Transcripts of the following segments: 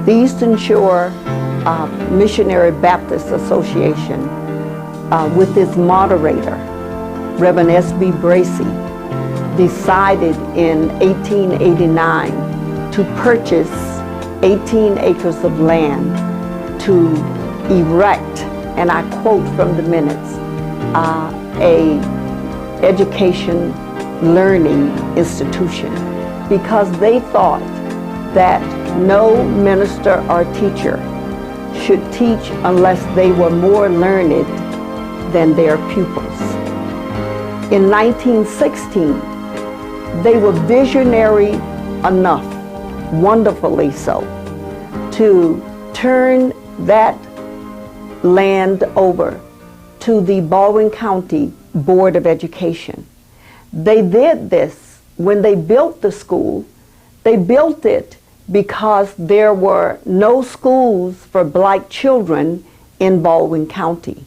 The Eastern Shore Missionary Baptist Association, with its moderator, Reverend S.B. Bracy, decided in 1889 to purchase 18 acres of land to erect, and I quote from the minutes, a education learning institution, because they thought that no minister or teacher should teach unless they were more learned than their pupils. In 1916, they were visionary enough, wonderfully so, to turn that land over to the Baldwin County Board of Education. They did this when they built the school. They built it because there were no schools for black children in Baldwin County.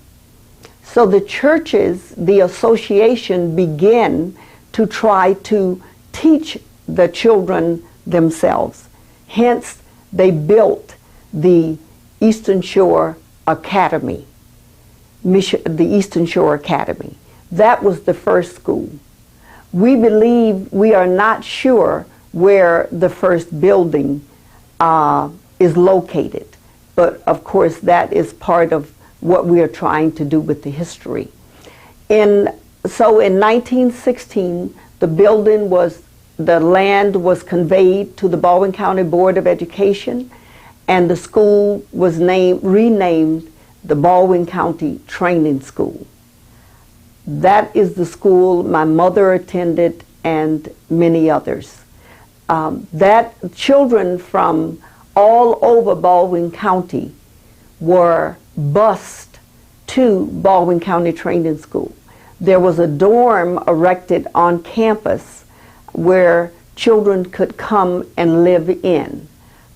So the churches, the association, began to try to teach the children themselves. Hence, they built the Eastern Shore Academy, the Eastern Shore Academy. That was the first school. We believe, we are not sure where the first building is located, but of course that is part of what we are trying to do with the history. So in 1916, the land was conveyed to the Baldwin County Board of Education, and the school was renamed the Baldwin County Training School. That is the school my mother attended and many others. That children from all over Baldwin County were bused to Baldwin County Training School. There was a dorm erected on campus where children could come and live in.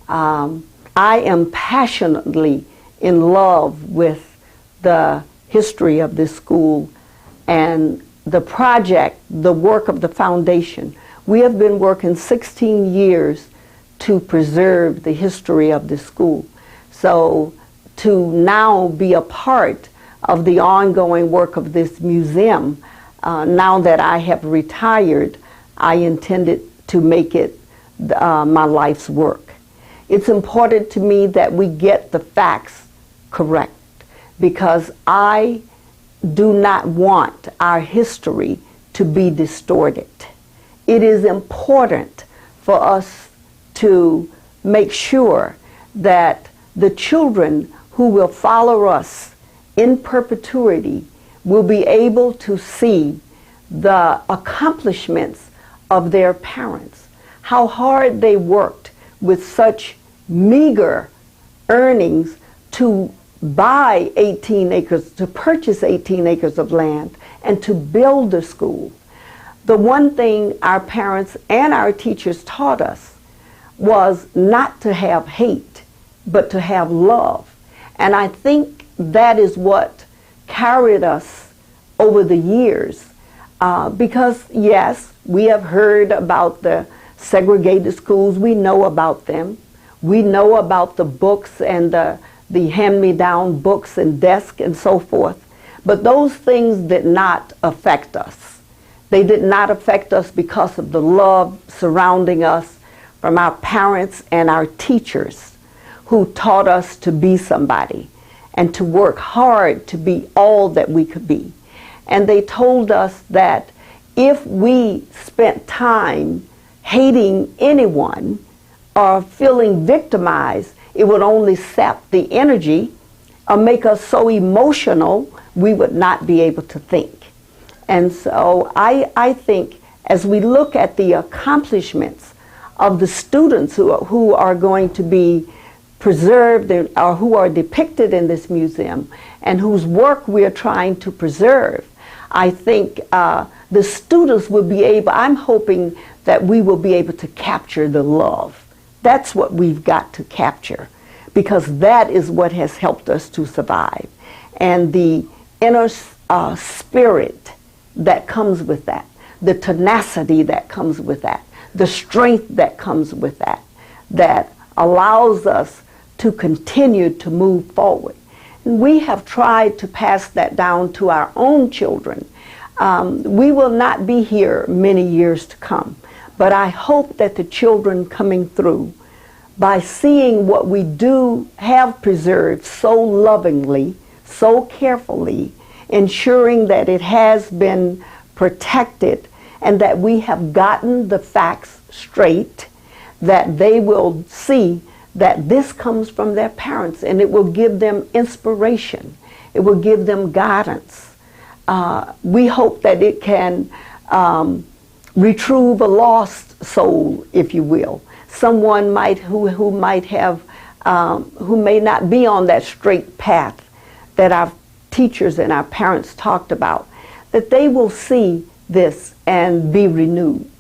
I am passionately in love with the history of this school and the project, the work of the foundation. We have been working 16 years to preserve the history of this school. So to now be a part of the ongoing work of this museum, now that I have retired, I intended to make it my life's work. It's important to me that we get the facts correct, because I do not want our history to be distorted. It is important for us to make sure that the children who will follow us in perpetuity will be able to see the accomplishments of their parents, how hard they worked with such meager earnings to buy 18 acres, to purchase 18 acres of land, and to build a school. The one thing our parents and our teachers taught us was not to have hate, but to have love. And I think that is what carried us over the years. Because yes, we have heard about the segregated schools. We know about them. We know about the books and the hand-me-down books and desks and so forth. But those things did not affect us. They did not affect us because of the love surrounding us from our parents and our teachers, who taught us to be somebody and to work hard to be all that we could be. And they told us that if we spent time hating anyone or feeling victimized, it would only sap the energy or make us so emotional we would not be able to think. And so I think as we look at the accomplishments of the students who are going to be preserved or who are depicted in this museum and whose work we are trying to preserve, I think the students will be able, I'm hoping that we will be able to capture the love. That's what we've got to capture, because that is what has helped us to survive. And the inner spirit that comes with that, the tenacity that comes with that, the strength that comes with that, that allows us to continue to move forward. And we have tried to pass that down to our own children. We will not be here many years to come, but I hope that the children coming through, by seeing what we do have preserved so lovingly, so carefully, ensuring that it has been protected and that we have gotten the facts straight, that they will see that this comes from their parents, and it will give them inspiration. It will give them guidance. We hope that it can retrieve a lost soul, if you will. Someone who might have, who may not be on that straight path that our teachers and our parents talked about, that they will see this and be renewed.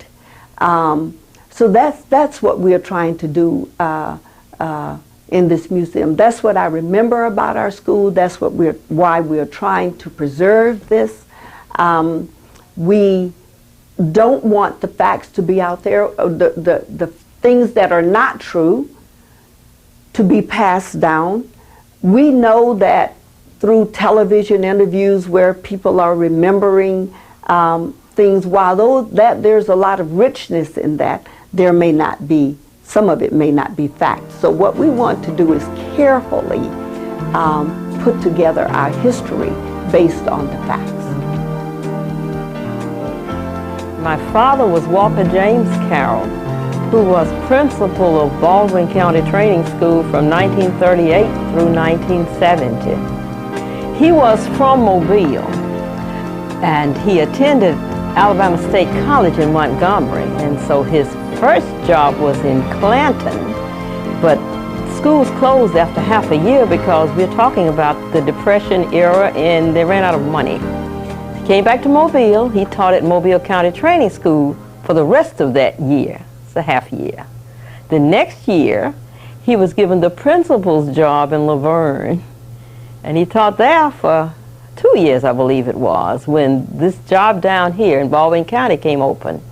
So that's what we are trying to do in this museum. That's what I remember about our school. That's why we're trying to preserve this. We don't want the facts to be out there, the things that are not true to be passed down. We know that through television interviews where people are remembering things, while there's a lot of richness in that, there may not be, some of it may not be fact. So what we want to do is carefully put together our history based on the facts. My father was Walker James Carroll, who was principal of Baldwin County Training School from 1938 through 1970. He was from Mobile, and he attended Alabama State College in Montgomery, and so his first job was in Clanton, but schools closed after half a year because we're talking about the Depression era and they ran out of money. He came back to Mobile. He taught at Mobile County Training School for the rest of that year. It's a half year. The next year, he was given the principal's job in Laverne, and he taught there for 2 years, I believe it was, when this job down here in Baldwin County came open.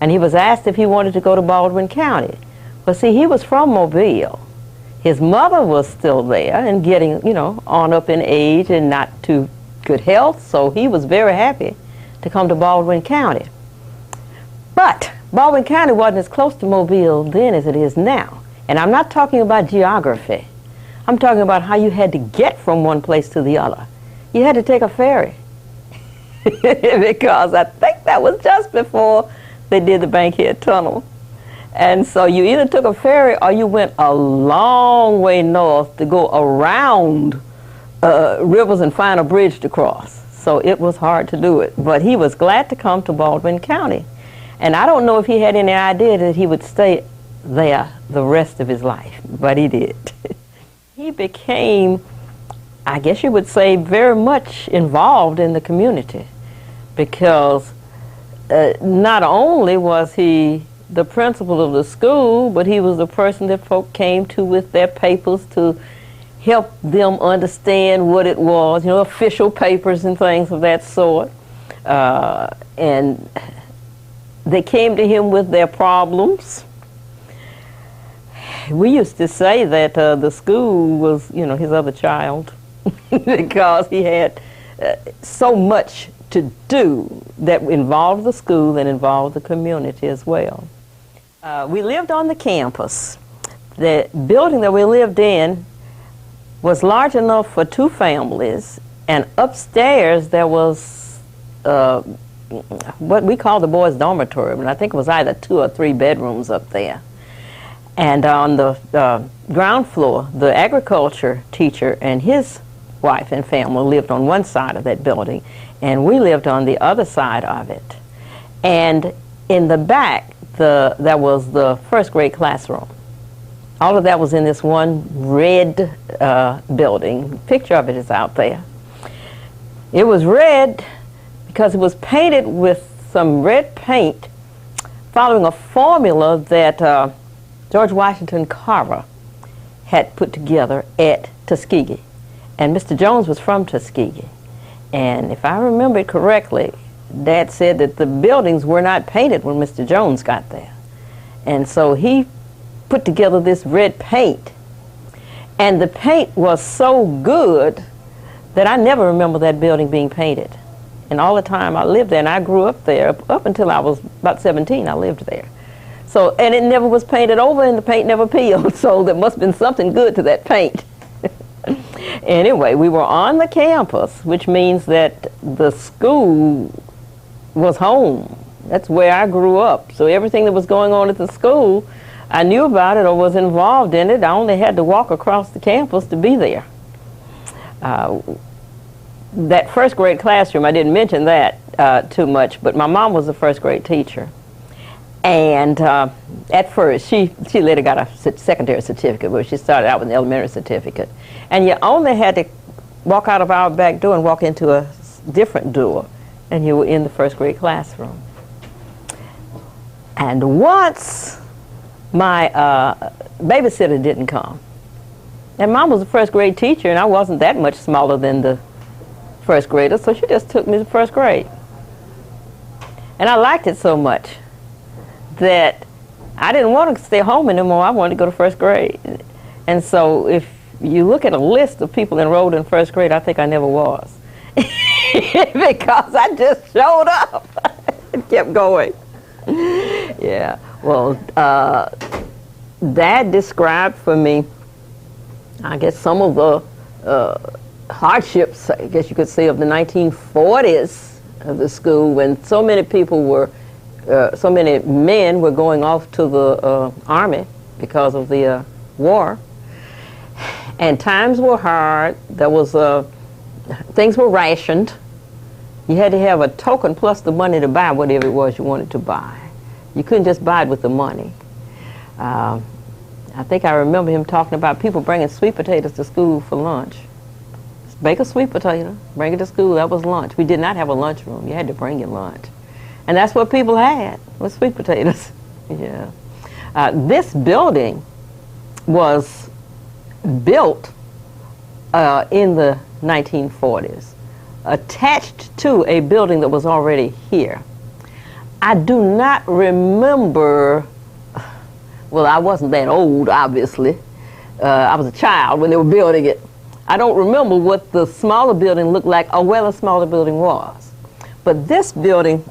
And he was asked if he wanted to go to Baldwin County. But see, he was from Mobile. His mother was still there and getting, on up in age and not too good health, so he was very happy to come to Baldwin County. But Baldwin County wasn't as close to Mobile then as it is now. And I'm not talking about geography. I'm talking about how you had to get from one place to the other. You had to take a ferry because I think that was just before they did the Bankhead Tunnel. And so you either took a ferry or you went a long way north to go around rivers and find a bridge to cross. So it was hard to do it. But he was glad to come to Baldwin County. And I don't know if he had any idea that he would stay there the rest of his life, but he did. He became, I guess you would say, very much involved in the community, because not only was he the principal of the school, but he was the person that folk came to with their papers to help them understand what it was, official papers and things of that sort. And they came to him with their problems. We used to say that the school was, his other child because he had so much to do that involved the school and involved the community as well. We lived on the campus. The building that we lived in was large enough for 2 families, and upstairs there was what we call the boys' dormitory, and I think it was either 2 or 3 bedrooms up there. And on the ground floor, the agriculture teacher and his wife and family lived on one side of that building, and we lived on the other side of it. And in the back, there was the first grade classroom. All of that was in this one red building. Picture of it is out there. It was red because it was painted with some red paint following a formula that George Washington Carver had put together at Tuskegee. And Mr. Jones was from Tuskegee. And if I remember it correctly, Dad said that the buildings were not painted when Mr. Jones got there. And so he put together this red paint. And the paint was so good that I never remember that building being painted. And all the time I lived there, and I grew up there, up until I was about 17, I lived there. So, and it never was painted over, and the paint never peeled, so there must have been something good to that paint. Anyway, we were on the campus, which means that the school was home. That's where I grew up. So everything that was going on at the school, I knew about it or was involved in it. I only had to walk across the campus to be there. That first grade classroom, I didn't mention that too much, but my mom was a first grade teacher. And at first, she later got a secondary certificate, but she started out with an elementary certificate. And you only had to walk out of our back door and walk into a different door, and you were in the first grade classroom. And once my babysitter didn't come, and Mom was a first grade teacher, and I wasn't that much smaller than the first grader, so she just took me to first grade. And I liked it so much that I didn't want to stay home anymore. I wanted to go to first grade. And so if you look at a list of people enrolled in first grade, I think I never was. Because I just showed up and kept going. Yeah, well, that described for me, I guess, some of the hardships, I guess you could say, of the 1940s of the school, when so many people were, so many men were going off to the army because of the war. And times were hard. There was, things were rationed. You had to have a token plus the money to buy whatever it was you wanted to buy. You couldn't just buy it with the money. I think I remember him talking about people bringing sweet potatoes to school for lunch. Bake a sweet potato, bring it to school, that was lunch. We did not have a lunchroom. You had to bring your lunch. And that's what people had, was sweet potatoes. Yeah. This building was built in the 1940s, attached to a building that was already here. I do not remember, well, I wasn't that old, obviously. I was a child when they were building it. I don't remember what the smaller building looked like or where the smaller building was. But this building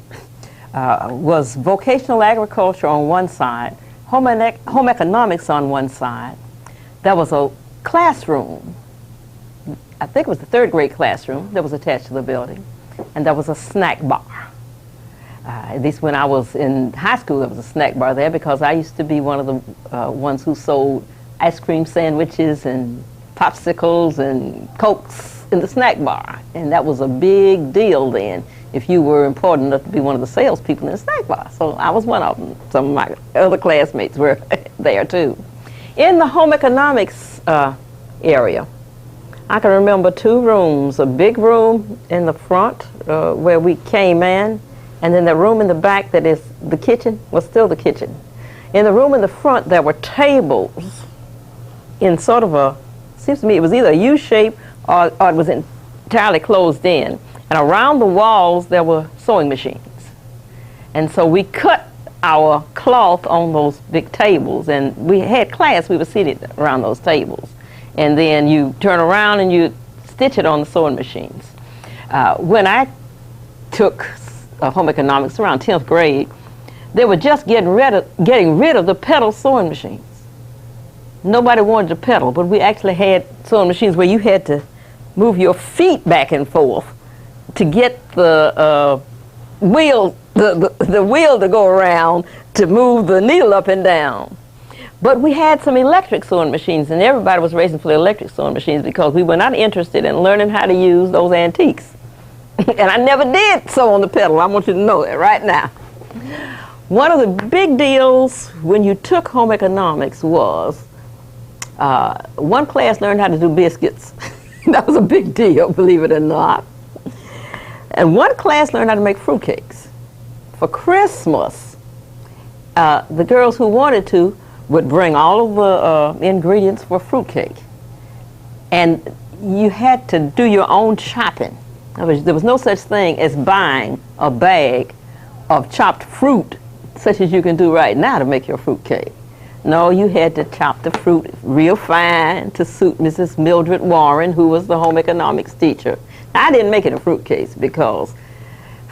was vocational agriculture on one side, home economics on one side. There was a classroom, I think it was the third grade classroom that was attached to the building, and there was a snack bar. At least when I was in high school, there was a snack bar there because I used to be one of the ones who sold ice cream sandwiches and popsicles and Cokes in the snack bar. And that was a big deal then if you were important enough to be one of the salespeople in the snack bar. So I was one of them. Some of my other classmates were there too. In the home economics area, I can remember two rooms, a big room in the front where we came in, and then the room in the back that is the kitchen, was still the kitchen. In the room in the front, there were tables in sort of a, seems to me it was either a U shape or it was entirely closed in. And around the walls, there were sewing machines. And so we cut our cloth on those big tables, and we had class, we were seated around those tables. And then you turn around and you stitch it on the sewing machines. When I took home economics around 10th grade, they were just getting rid of the pedal sewing machines. Nobody wanted to pedal, but we actually had sewing machines where you had to move your feet back and forth to get the wheel, the wheel to go around to move the needle up and down. But we had some electric sewing machines, and everybody was racing for the electric sewing machines because we were not interested in learning how to use those antiques. And I never did sew on the pedal. I want you to know that right now. One of the big deals when you took home economics was one class learned how to do biscuits. That was a big deal, believe it or not. And one class learned how to make fruitcakes. For Christmas, the girls who wanted to would bring all of the ingredients for fruitcake. And you had to do your own chopping. There was no such thing as buying a bag of chopped fruit, such as you can do right now to make your fruitcake. No, you had to chop the fruit real fine to suit Mrs. Mildred Warren, who was the home economics teacher. I didn't make it a fruit cake because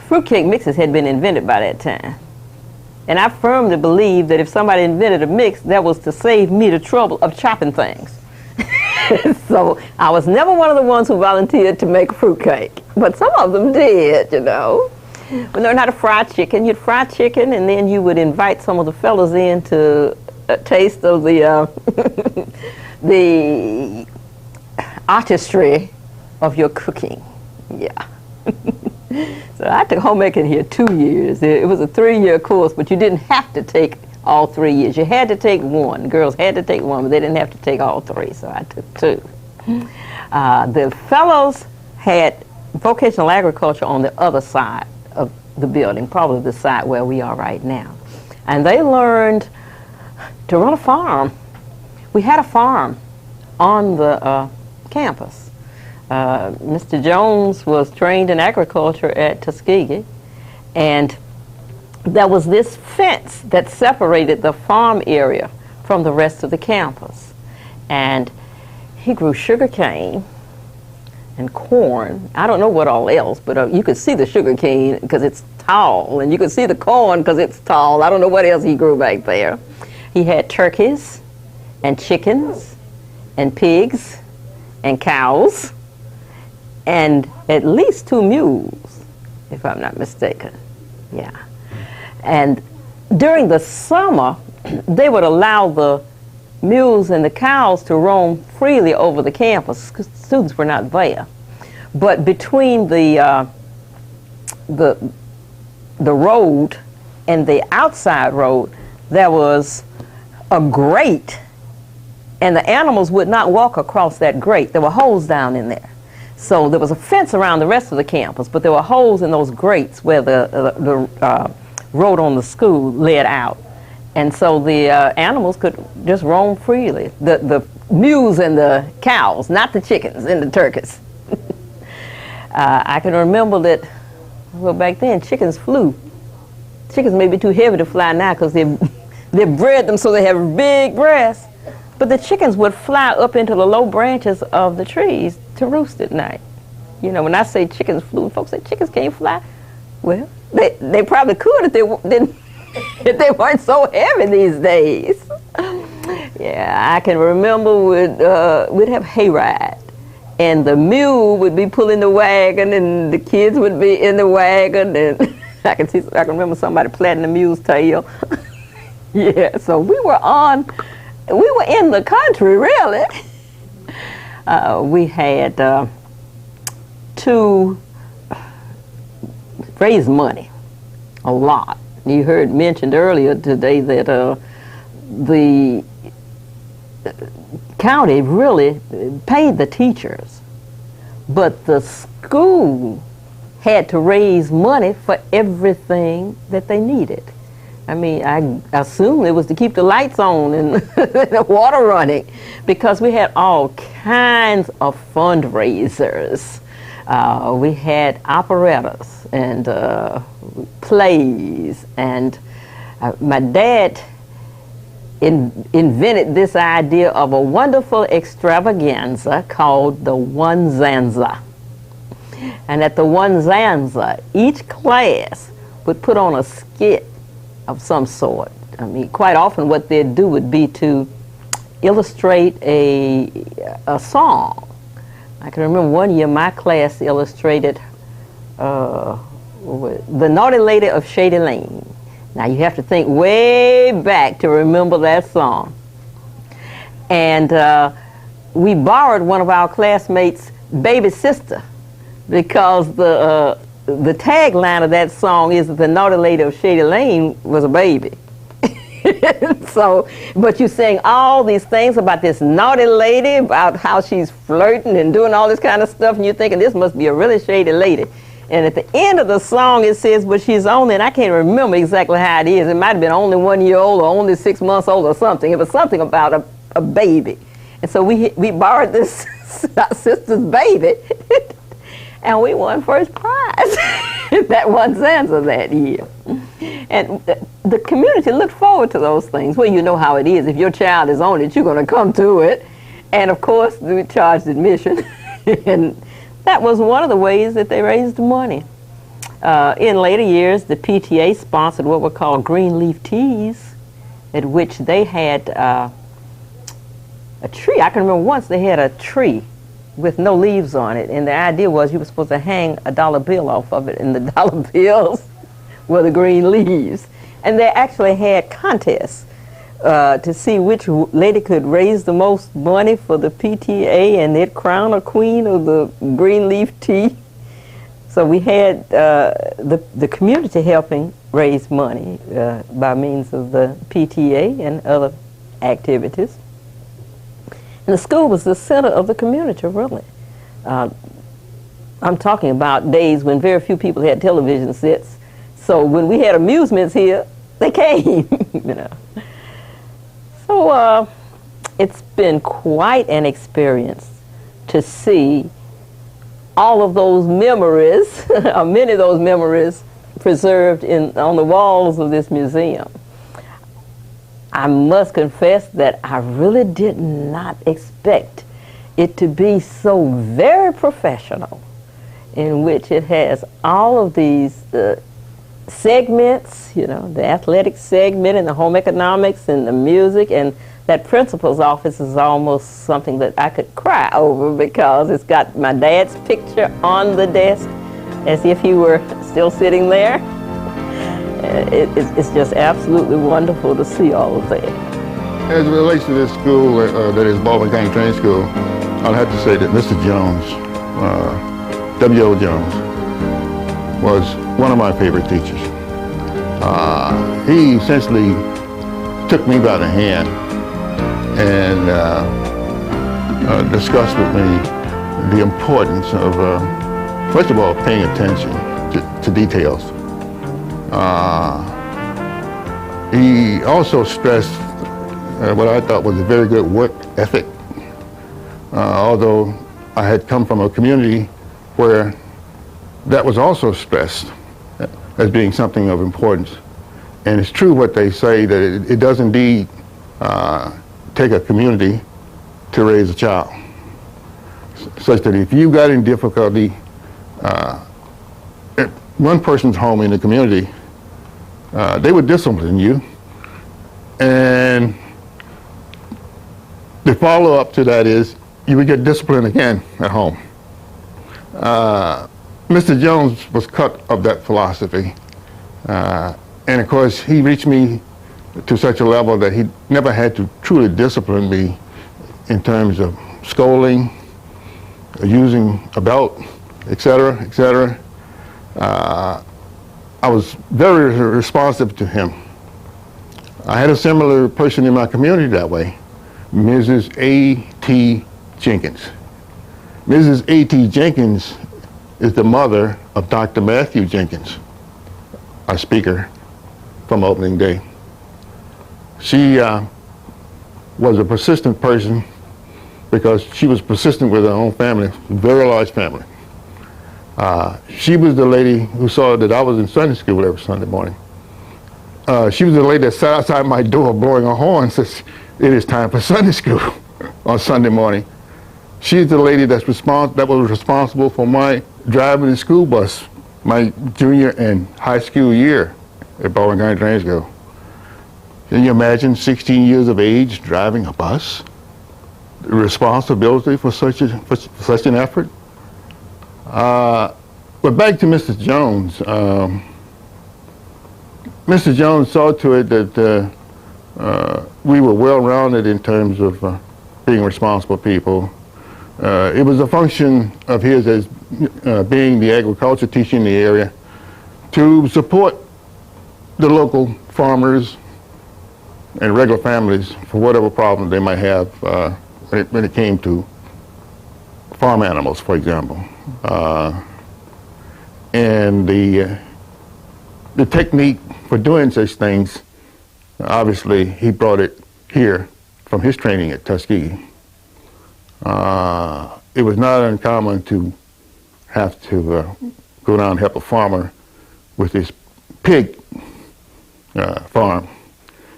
fruitcake mixes had been invented by that time. And I firmly believe that if somebody invented a mix, that was to save me the trouble of chopping things. So I was never one of the ones who volunteered to make a fruitcake, but some of them did, you know. We learned how to fry chicken. You'd fry chicken, and then you would invite some of the fellas in to taste of the the artistry of your cooking. Yeah. So I took homemaking here 2 years. It was a 3-year course, but you didn't have to take all 3 years. You had to take one. Girls had to take one, but they didn't have to take all 3, so I took 2. The fellows had vocational agriculture on the other side of the building, probably the side where we are right now. And they learned to run a farm. We had a farm on the campus. Mr. Jones was trained in agriculture at Tuskegee, and there was this fence that separated the farm area from the rest of the campus. And he grew sugar cane and corn. I don't know what all else, but you could see the sugar cane because it's tall, and you could see the corn because it's tall. I don't know what else he grew back there. He had turkeys and chickens and pigs and cows and at least 2 mules, if I'm not mistaken. Yeah. And during the summer, they would allow the mules and the cows to roam freely over the campus because students were not there. But between the road and the outside road, there was a grate, and the animals would not walk across that grate. There were holes down in there. So there was a fence around the rest of the campus, but there were holes in those grates where the road on the school led out. And so the animals could just roam freely. The mules and the cows, not the chickens and the turkeys. I can remember that, well, back then chickens flew. Chickens may be too heavy to fly now because they bred them so they have big breasts. But the chickens would fly up into the low branches of the trees to roost at night. You know, when I say chickens flew, folks say chickens can't fly. Well, they probably could if they didn't, if they weren't so heavy these days. Yeah, I can remember we'd have hayride, and the mule would be pulling the wagon, and the kids would be in the wagon, and I can remember somebody plaiting the mule's tail. Yeah, so we were in the country, really. We had to raise money, a lot. You heard mentioned earlier today that the county really paid the teachers, but the school had to raise money for everything that they needed. I mean, I assume it was to keep the lights on and the water running, because we had all kinds of fundraisers. We had operettas and plays, and my dad invented this idea of a wonderful extravaganza called the One-Zanza. And at the One-Zanza, each class would put on a skit of some sort. I mean, quite often what they'd do would be to illustrate a song. I can remember one year my class illustrated The Naughty Lady of Shady Lane. Now you have to think way back to remember that song. And we borrowed one of our classmates' baby sister, because the tagline of that song is that the naughty lady of Shady Lane was a baby. So, but you sing all these things about this naughty lady, about how she's flirting and doing all this kind of stuff, and you're thinking this must be a really shady lady. And at the end of the song it says, but she's only, and I can't remember exactly how it is, it might have been only 1 year old or only 6 months old or something. It was something about a baby. And so we borrowed this sister's baby and we won first prize. That One-Zanza that year. And the community looked forward to those things. Well, you know how it is. If your child is on it, you're going to come to it. And of course, we charged admission. And that was one of the ways that they raised money. In later years, the PTA sponsored what were called green leaf teas, at which they had a tree. I can remember once they had a tree with no leaves on it, and the idea was you were supposed to hang a dollar bill off of it, and the dollar bills were the green leaves. And they actually had contests to see which lady could raise the most money for the PTA, and they'd crown a queen of the green leaf tea. So we had the community helping raise money by means of the PTA and other activities. And the school was the center of the community, really. I'm talking about days when very few people had television sets. So when we had amusements here, they came, you know. So it's been quite an experience to see all of those memories, or many of those memories, preserved on the walls of this museum. I must confess that I really did not expect it to be so very professional, in which it has all of these segments, you know, the athletic segment and the home economics and the music, and that principal's office is almost something that I could cry over, because it's got my dad's picture on the desk as if he were still sitting there. It's just absolutely wonderful to see all of that. As it relates to this school, that is Baldwin County Training School, I'll have to say that Mr. Jones, W.O. Jones, was one of my favorite teachers. He essentially took me by the hand and discussed with me the importance of, first of all, paying attention to details. He also stressed what I thought was a very good work ethic, although I had come from a community where that was also stressed as being something of importance. And it's true what they say, that it does indeed take a community to raise a child, such that if you got in difficulty at one person's home in the community, they would discipline you, and the follow-up to that is you would get disciplined again at home. Mr. Jones was cut of that philosophy, and of course he reached me to such a level that he never had to truly discipline me in terms of scolding, using a belt, etc., etc. I was very responsive to him. I had a similar person in my community that way, Mrs. A.T. Jenkins. Mrs. A.T. Jenkins is the mother of Dr. Matthew Jenkins, our speaker from opening day. She was a persistent person because she was persistent with her own family, very large family. She was the lady who saw that I was in Sunday school every Sunday morning. She was the lady that sat outside my door blowing a horn and says, "It is time for Sunday school" on Sunday morning. She's the lady that was responsible for my driving the school bus my junior and high school year at Baldwin County Training School. Can you imagine 16 years of age driving a bus? The responsibility for such an effort? But back to Mr. Jones. Mr. Jones saw to it that we were well-rounded in terms of being responsible people. It was a function of his as being the agriculture teacher in the area to support the local farmers and regular families for whatever problems they might have when it came to farm animals, for example. And the technique for doing such things, obviously he brought it here from his training at Tuskegee. It was not uncommon to have to go down and help a farmer with his pig farm,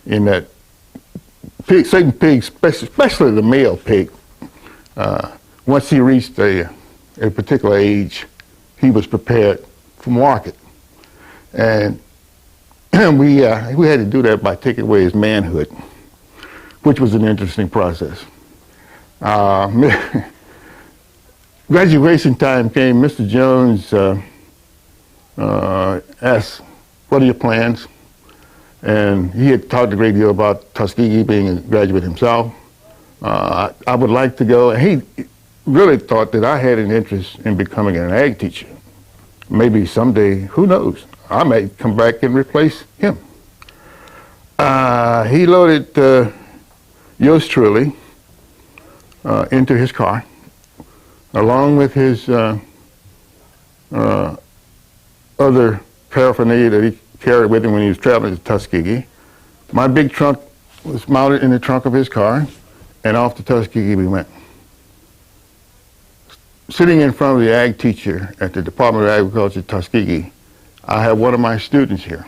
in that certain pigs, especially the male pig, once he reached a particular age, he was prepared for market. And we had to do that by taking away his manhood, which was an interesting process. Graduation time came. Mr. Jones asked, "What are your plans?" And he had talked a great deal about Tuskegee, being a graduate himself. I would like to go. And he really thought that I had an interest in becoming an ag teacher. Maybe someday, who knows, I may come back and replace him. He loaded yours truly into his car, along with his other paraphernalia that he carried with him when he was traveling to Tuskegee. My big trunk was mounted in the trunk of his car, and off to Tuskegee we went. Sitting in front of the ag teacher at the Department of Agriculture, Tuskegee, I have one of my students here.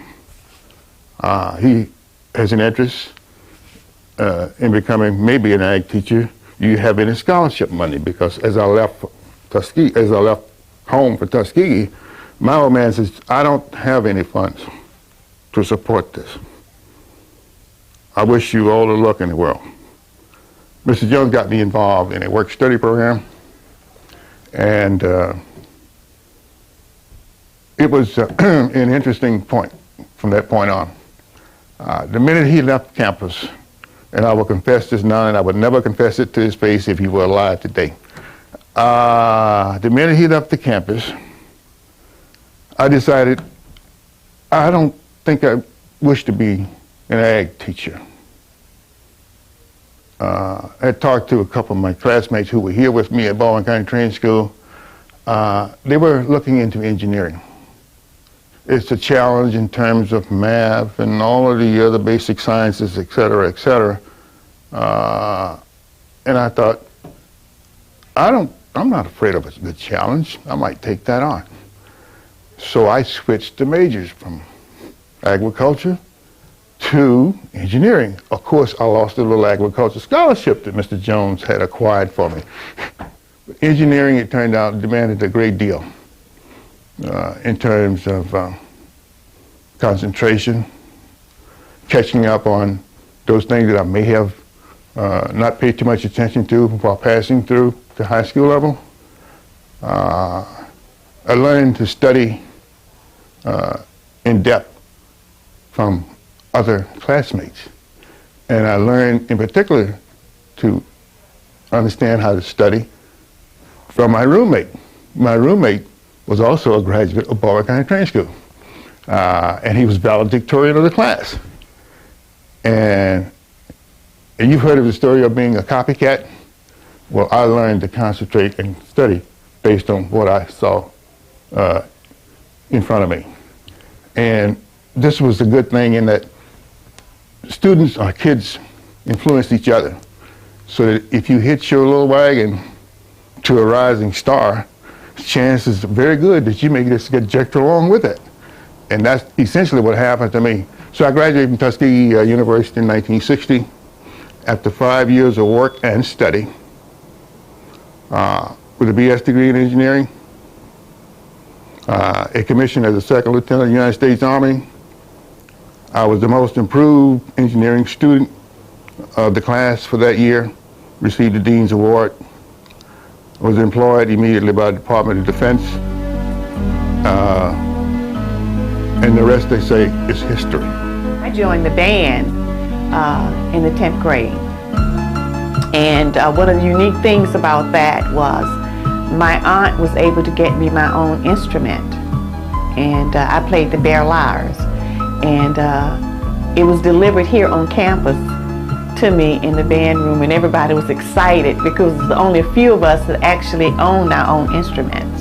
He has an interest in becoming maybe an ag teacher. Do you have any scholarship money? Because as I left home for Tuskegee, my old man says, "I don't have any funds to support this. I wish you all the luck in the world." Mr. Jones got me involved in a work-study program, and it was an interesting point from that point on. The minute he left campus, and I will confess this now, and I would never confess it to his face if he were alive today. The minute he left the campus, I decided I don't think I wish to be an ag teacher. I had talked to a couple of my classmates who were here with me at Baldwin County Training School. They were looking into engineering. It's a challenge in terms of math and all of the other basic sciences, et cetera, et cetera. And I thought, I'm not afraid of a good challenge. I might take that on. So I switched the majors from agriculture to engineering. Of course, I lost a little agriculture scholarship that Mr. Jones had acquired for me. But engineering, it turned out, demanded a great deal in terms of concentration, catching up on those things that I may have not paid too much attention to while passing through the high school level. I learned to study in depth from other classmates. And I learned in particular to understand how to study from my roommate. My roommate was also a graduate of Baldwin County Training School. And he was valedictorian of the class. And you've heard of the story of being a copycat? Well, I learned to concentrate and study based on what I saw in front of me. And this was a good thing in that students or kids influence each other. So that if you hitch your little wagon to a rising star, chances are very good that you may just get jerked along with it. And that's essentially what happened to me. So I graduated from Tuskegee University in 1960 after 5 years of work and study with a BS degree in engineering, a commission as a second lieutenant of the United States Army. I was the most improved engineering student of the class for that year, received the Dean's Award, was employed immediately by the Department of Defense, and the rest, they say, is history. I joined the band in the 10th grade, and one of the unique things about that was my aunt was able to get me my own instrument, and I played the bare lyres, and it was delivered here on campus to me in the band room, and everybody was excited because only a few of us that actually owned our own instruments.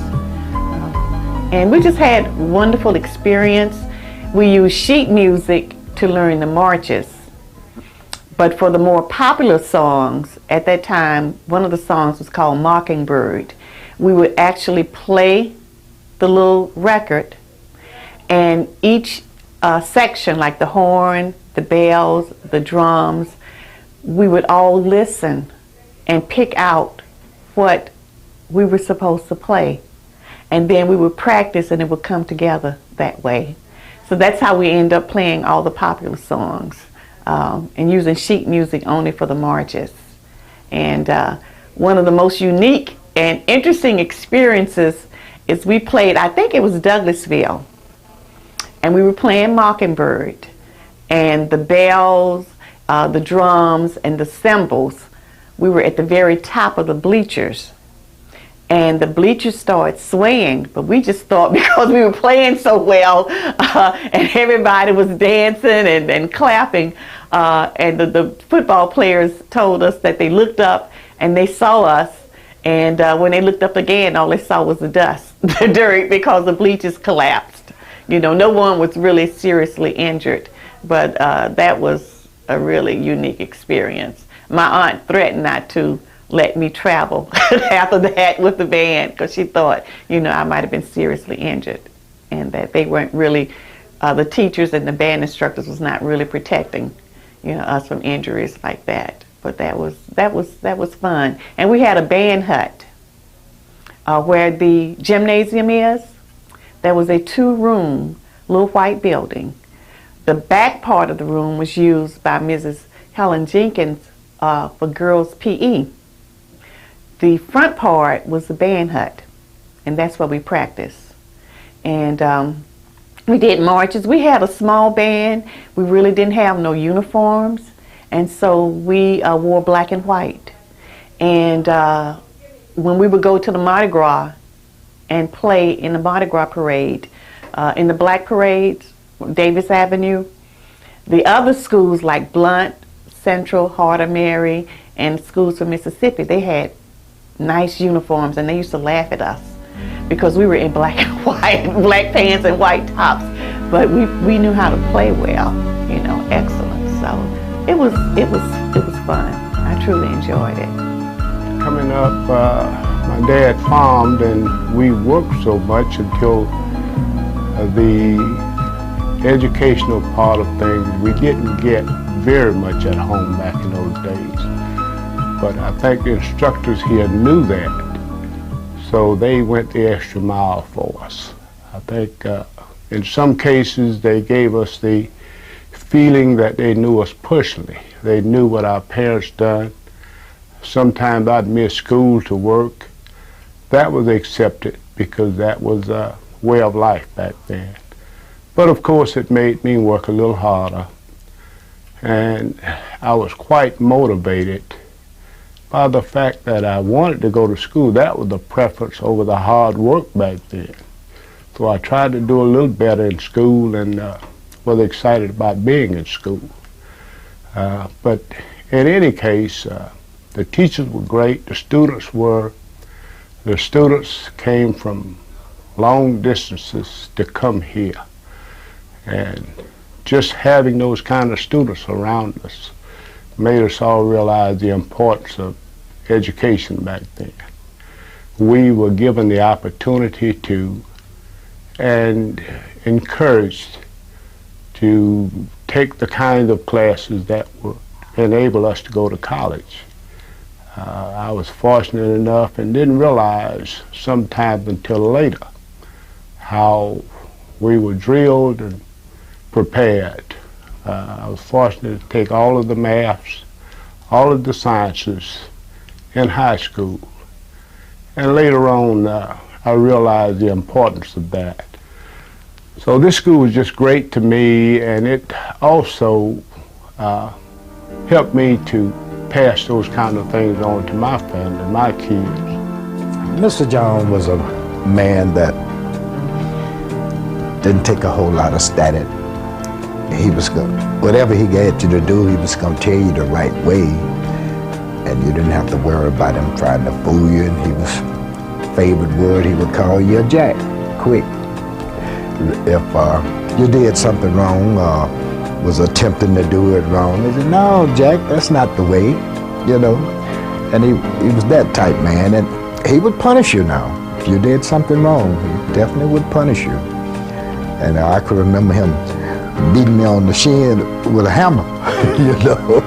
And we just had wonderful experience. We used sheet music to learn the marches. But for the more popular songs, at that time, one of the songs was called Mockingbird. We would actually play the little record, and each section, like the horn, the bells, the drums, we would all listen and pick out what we were supposed to play. And then we would practice and it would come together that way. So that's how we end up playing all the popular songs and using sheet music only for the marches. And one of the most unique and interesting experiences is we played, I think it was Douglasville, and we were playing Mockingbird, and the bells, the drums, and the cymbals, we were at the very top of the bleachers. And the bleachers started swaying, but we just thought because we were playing so well and everybody was dancing and clapping, and the football players told us that they looked up and they saw us, and when they looked up again, all they saw was the dust, the dirt, because the bleachers collapsed. You know, no one was really seriously injured, but that was a really unique experience. My aunt threatened not to let me travel after that with the band because she thought, you know, I might have been seriously injured, and that they weren't really, the teachers and the band instructors was not really protecting, you know, us from injuries like that. But that was fun. And we had a band hut where the gymnasium is. There was a 2-room little white building. The back part of the room was used by Mrs. Helen Jenkins for girls' PE. The front part was the band hut, and that's where we practiced. And we did marches. We had a small band. We really didn't have no uniforms, and so we wore black and white. And when we would go to the Mardi Gras and play in the Mardi Gras parade, in the black parades, Davis Avenue, the other schools like Blount, Central, Heart of Mary, and schools from Mississippi, they had nice uniforms, and they used to laugh at us because we were in black and white, black pants and white tops, but we knew how to play well, you know, excellent. So it was fun. I truly enjoyed it. Coming up, my dad farmed, and we worked so much until the educational part of things we didn't get very much at home back in those days. But I think the instructors here knew that, so they went the extra mile for us. I think in some cases they gave us the feeling that they knew us personally. They knew what our parents done. Sometimes I'd miss school to work. That was accepted because that was a way of life back then. But of course it made me work a little harder, and I was quite motivated by the fact that I wanted to go to school. That was the preference over the hard work back then. So I tried to do a little better in school, and was excited about being in school. But in any case, the teachers were great, the students were. The students came from long distances to come here. And just having those kind of students around us made us all realize the importance of education back then. We were given the opportunity to, and encouraged to take the kind of classes that would enable us to go to college. I was fortunate enough and didn't realize sometimes until later how we were drilled and prepared. I was fortunate to take all of the maths, all of the sciences in high school. And later on, I realized the importance of that. So this school was just great to me, and it also helped me to pass those kind of things on to my family, my kids. Mr. John was a man that didn't take a whole lot of static. He was whatever he got you to do, he was going to tell you the right way, and you didn't have to worry about him trying to fool you. And he was, favorite word, he would call you a jack, quick. If you did something wrong, was attempting to do it wrong, he said, "No, Jack, that's not the way," you know. And he was that type man, and he would punish you now. If you did something wrong, he definitely would punish you. And I could remember him beating me on the shin with a hammer. You know,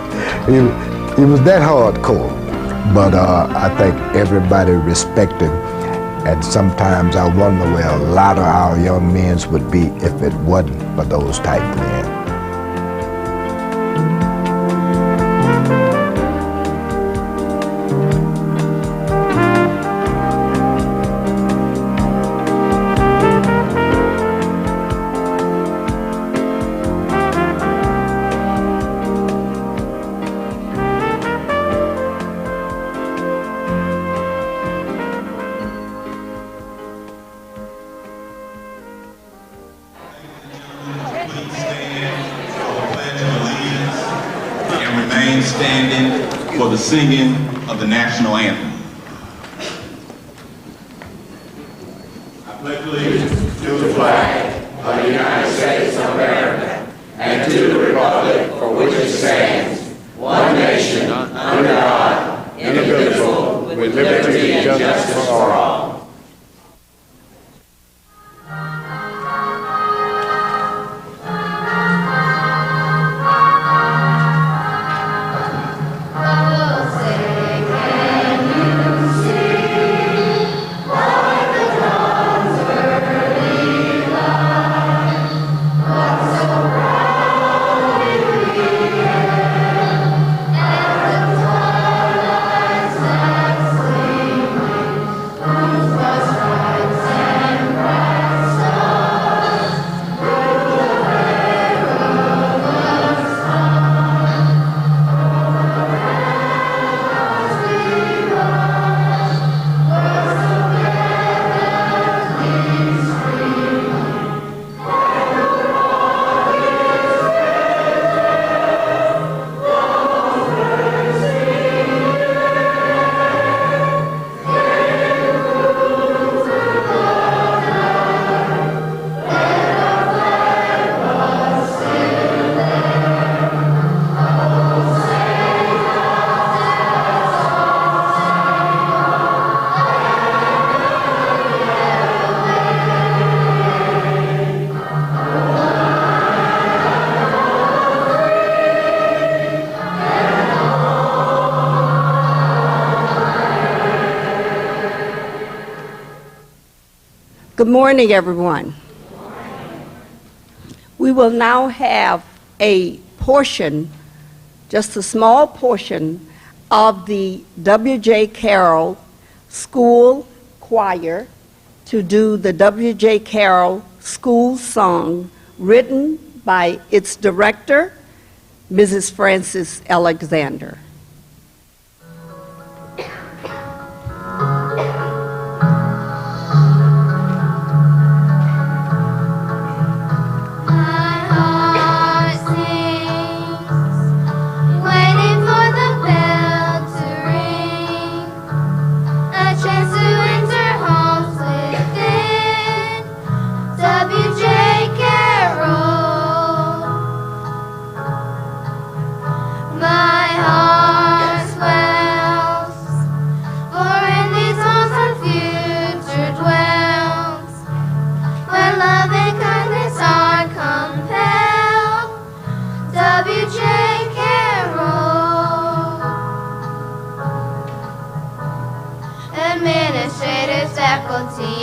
he was that hardcore. But I think everybody respected him. And sometimes I wonder where a lot of our young men would be if it wasn't for those type men. Standing for the singing of the national anthem. I pledge allegiance to the flag of the United States of America and to the republic for which it stands, one nation, under God, indivisible, with liberty and justice for all. Good morning, everyone. We will now have a portion, just a small portion, of the W.J. Carroll School Choir to do the W.J. Carroll School Song written by its director, Mrs. Frances Alexander.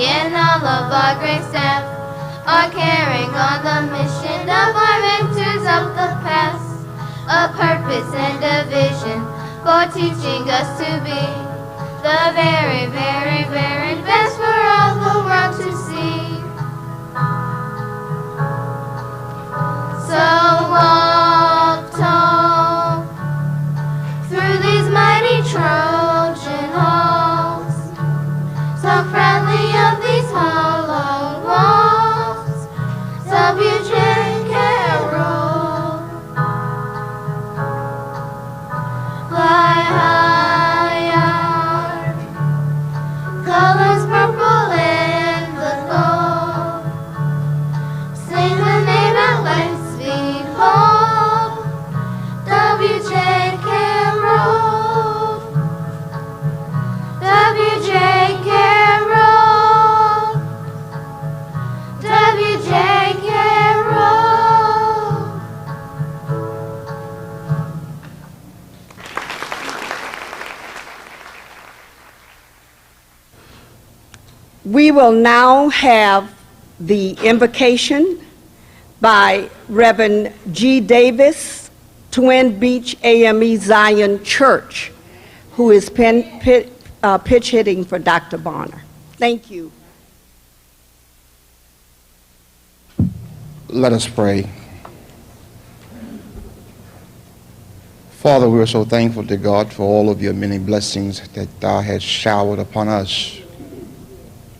And all of our great staff are carrying on the mission of our mentors of the past, a purpose and a vision for teaching us to be the very, very, very best for all the world to see. So walk tall through these mighty Trojan halls, so proudly of these hollow walls, W.J. Carroll. Fly higher We will now have the invocation by Reverend G. Davis, Twin Beach AME Zion Church, who is pitch hitting for Dr. Bonner. Thank you. Let us pray. Father, we are so thankful to God for all of your many blessings that thou hast showered upon us.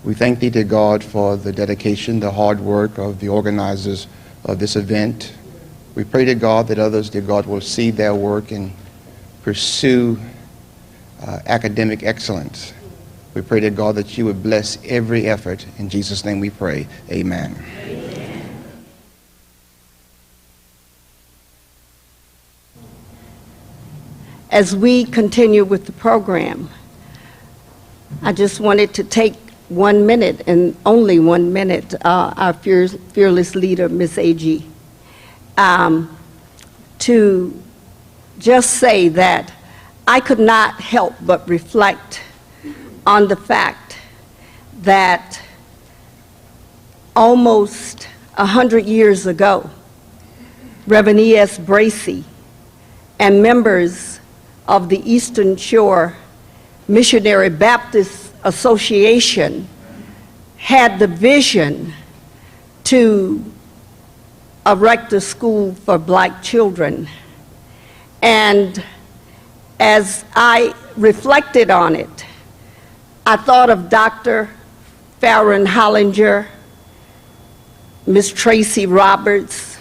We thank thee to God for the dedication, the hard work of the organizers of this event. We pray to God that others, dear God, will see their work and pursue academic excellence. We pray to God that you would bless every effort. In Jesus' name we pray. Amen. As we continue with the program, I just wanted to take 1 minute, and only 1 minute, our fearless leader, Ms. A.G., to just say that I could not help but reflect on the fact that almost 100 years ago, Reverend E.S. Bracey and members of the Eastern Shore Missionary Baptist Association had the vision to erect a school for black children. And as I reflected on it, I thought of Dr. Farron Hollinger, Ms. Tracy Roberts,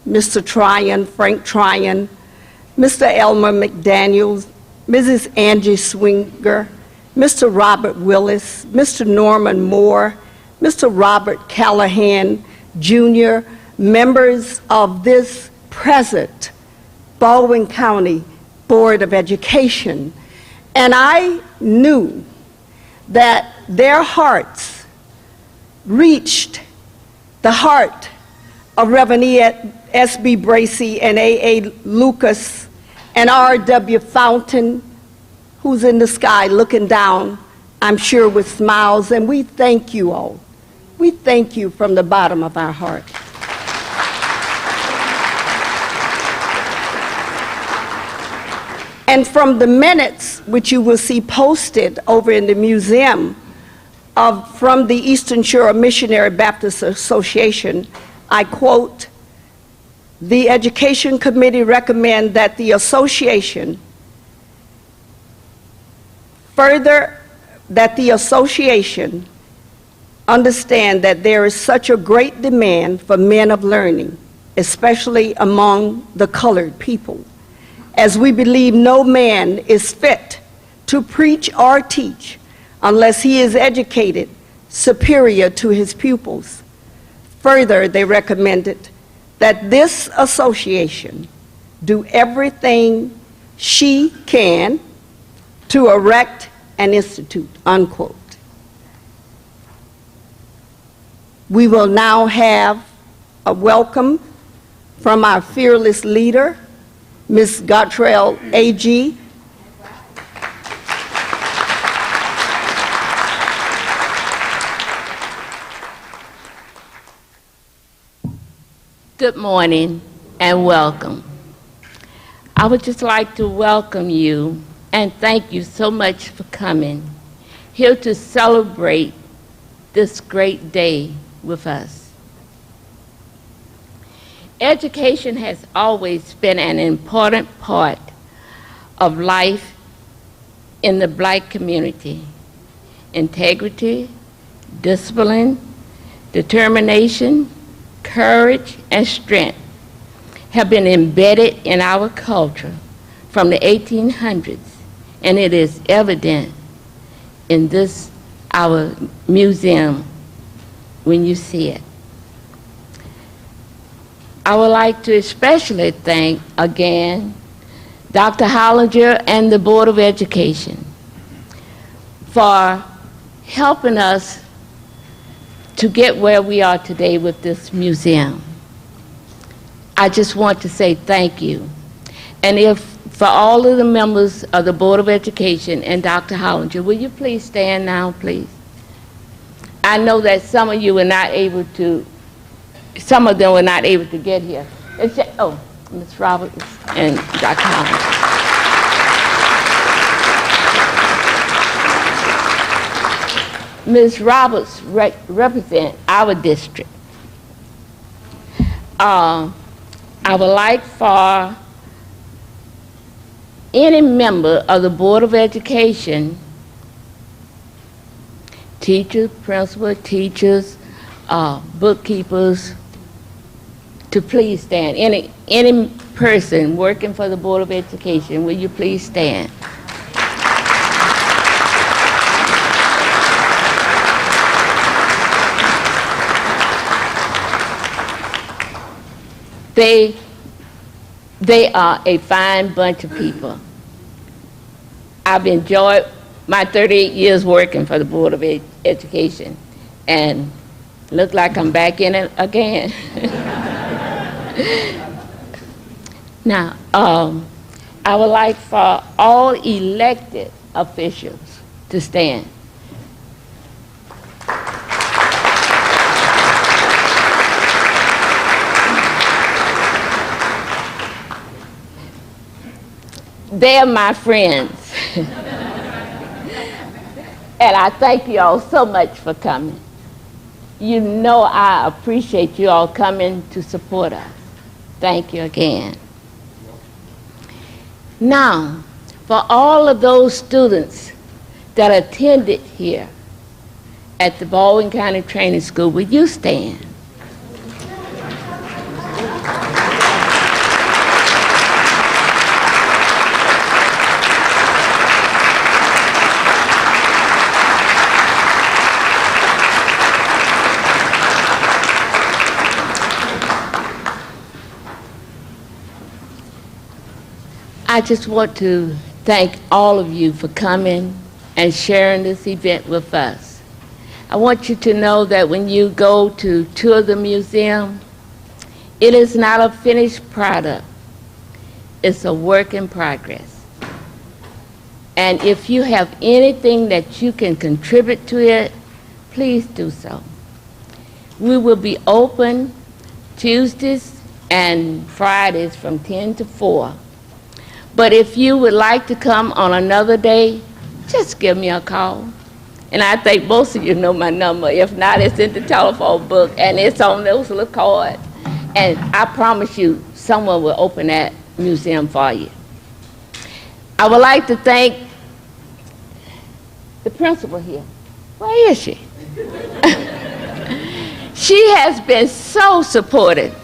Mr. Tryon, Frank Tryon, Mr. Elmer McDaniels, Mrs. Angie Swinger, Mr. Robert Willis, Mr. Norman Moore, Mr. Robert Callahan, Jr., members of this present Baldwin County Board of Education. And I knew that their hearts reached the heart of Reverend S.B. Bracey and A.A. Lucas and R.W. Fountain, who's in the sky looking down, I'm sure with smiles, and we thank you all. We thank you from the bottom of our heart. And from the minutes, which you will see posted over in the museum from the Eastern Shore Missionary Baptist Association, I quote, "The Education Committee recommend that the association understand that there is such a great demand for men of learning, especially among the colored people, as we believe no man is fit to preach or teach unless he is educated superior to his pupils. Further, they recommended that this association do everything she can to erect an institute," unquote. We will now have a welcome from our fearless leader, Ms. Gottrell A.G. Good morning and welcome. I would just like to welcome you and thank you so much for coming here to celebrate this great day with us. Education has always been an important part of life in the black community. Integrity, discipline, determination, courage, and strength have been embedded in our culture from the 1800s, and it is evident in this, our museum, when you see it. I would like to especially thank again Dr. Hollinger and the Board of Education for helping us to get where we are today with this museum. I just want to say thank you. And if for all of the members of the Board of Education and Dr. Hollinger, will you please stand now, please? I know that some of you were not able to, some of them were not able to get here. Oh, Ms. Roberts and Dr. Holland. Ms. Roberts represents our district. I would like for any member of the Board of Education, teachers, principal, teachers, bookkeepers, to please stand. Any person working for the Board of Education, will you please stand? They are a fine bunch of people. I've enjoyed my 38 years working for the Board of Education, and look like I'm back in it again. Now, I would like for all elected officials to stand. They're my friends. And I thank you all so much for coming. You know I appreciate you all coming to support us. Thank you again. Now, for all of those students that attended here at the Baldwin County Training School, will you stand? I just want to thank all of you for coming and sharing this event with us. I want you to know that when you go to tour the museum, it is not a finished product. It's a work in progress. And if you have anything that you can contribute to it, please do so. We will be open Tuesdays and Fridays from 10 to 4. But if you would like to come on another day, just give me a call. And I think most of you know my number. If not, it's in the telephone book, and it's on those little cards. And I promise you, someone will open that museum for you. I would like to thank the principal here. Where is she? She has been so supportive.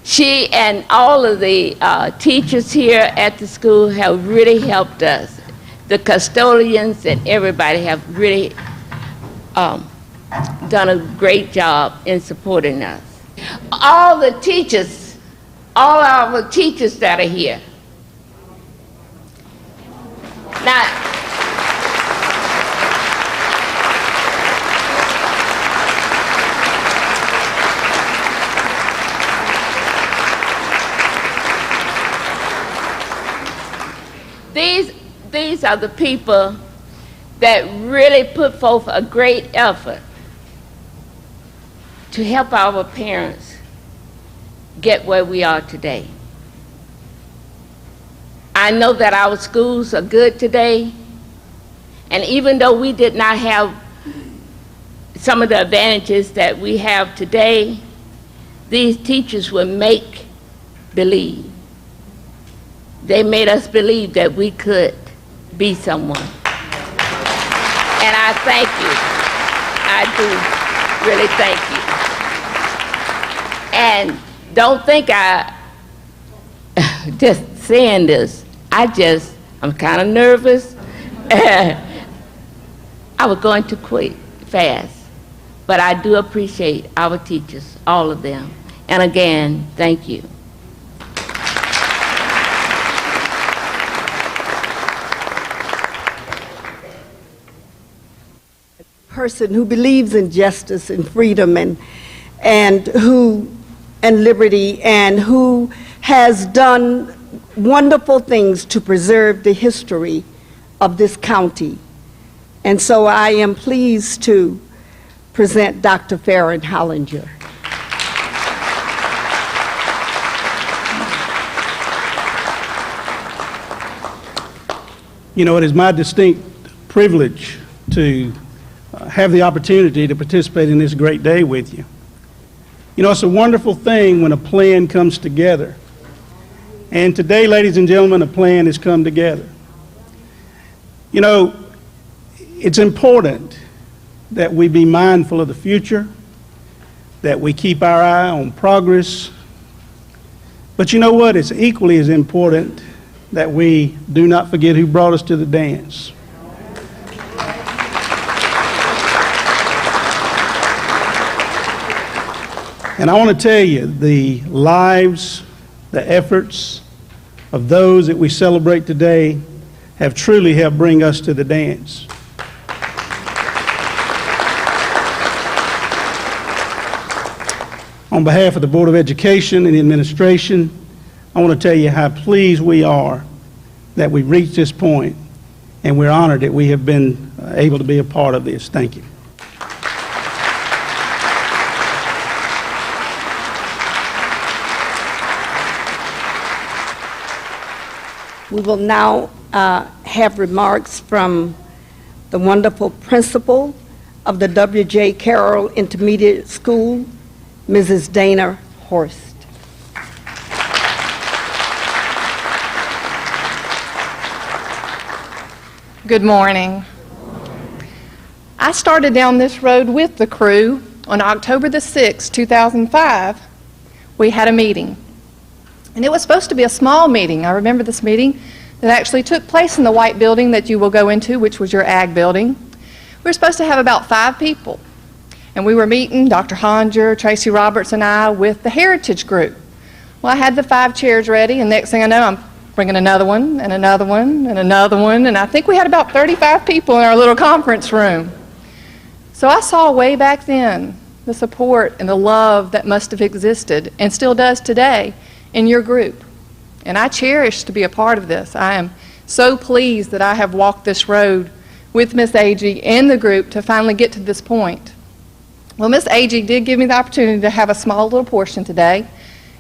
She and all of the teachers here at the school have really helped us. The custodians and everybody have really done a great job in supporting us. All the teachers, all our teachers that are here. Now, these are the people that really put forth a great effort to help our parents get where we are today. I know that our schools are good today, and even though we did not have some of the advantages that we have today, these teachers would make believe. They made us believe that we could be someone. And I thank you. I do really thank you. And don't think I just saying this. I'm kind of nervous. I was going to quit fast. But I do appreciate our teachers, all of them. And again, thank you. Person who believes in justice and freedom and liberty, and who has done wonderful things to preserve the history of this county. And so I am pleased to present Dr. Farron Hollinger. You know, it is my distinct privilege to have the opportunity to participate in this great day with you. You know, it's a wonderful thing when a plan comes together. And today, ladies and gentlemen, a plan has come together. You know, it's important that we be mindful of the future, that we keep our eye on progress. But you know what? It's equally as important that we do not forget who brought us to the dance. And I want to tell you, the lives, the efforts of those that we celebrate today have truly helped bring us to the dance. On behalf of the Board of Education and the administration, I want to tell you how pleased we are that we've reached this point, and we're honored that we have been able to be a part of this. Thank you. We will now have remarks from the wonderful principal of the W.J. Carroll Intermediate School, Mrs. Dana Horst. Good morning. I started down this road with the crew on October the 6th, 2005. We had a meeting. And it was supposed to be a small meeting. I remember this meeting that actually took place in the white building that you will go into, which was your ag building. We were supposed to have about 5 people. And we were meeting, Dr. Hollinger, Tracy Roberts, and I, with the Heritage Group. Well, I had the 5 chairs ready, and next thing I know, I'm bringing another one, and another one, and another one, and I think we had about 35 people in our little conference room. So I saw way back then the support and the love that must have existed, and still does today, in your group. And I cherish to be a part of this. I am so pleased that I have walked this road with Miss Agee and the group to finally get to this point. Well, Miss Agee did give me the opportunity to have a small little portion today,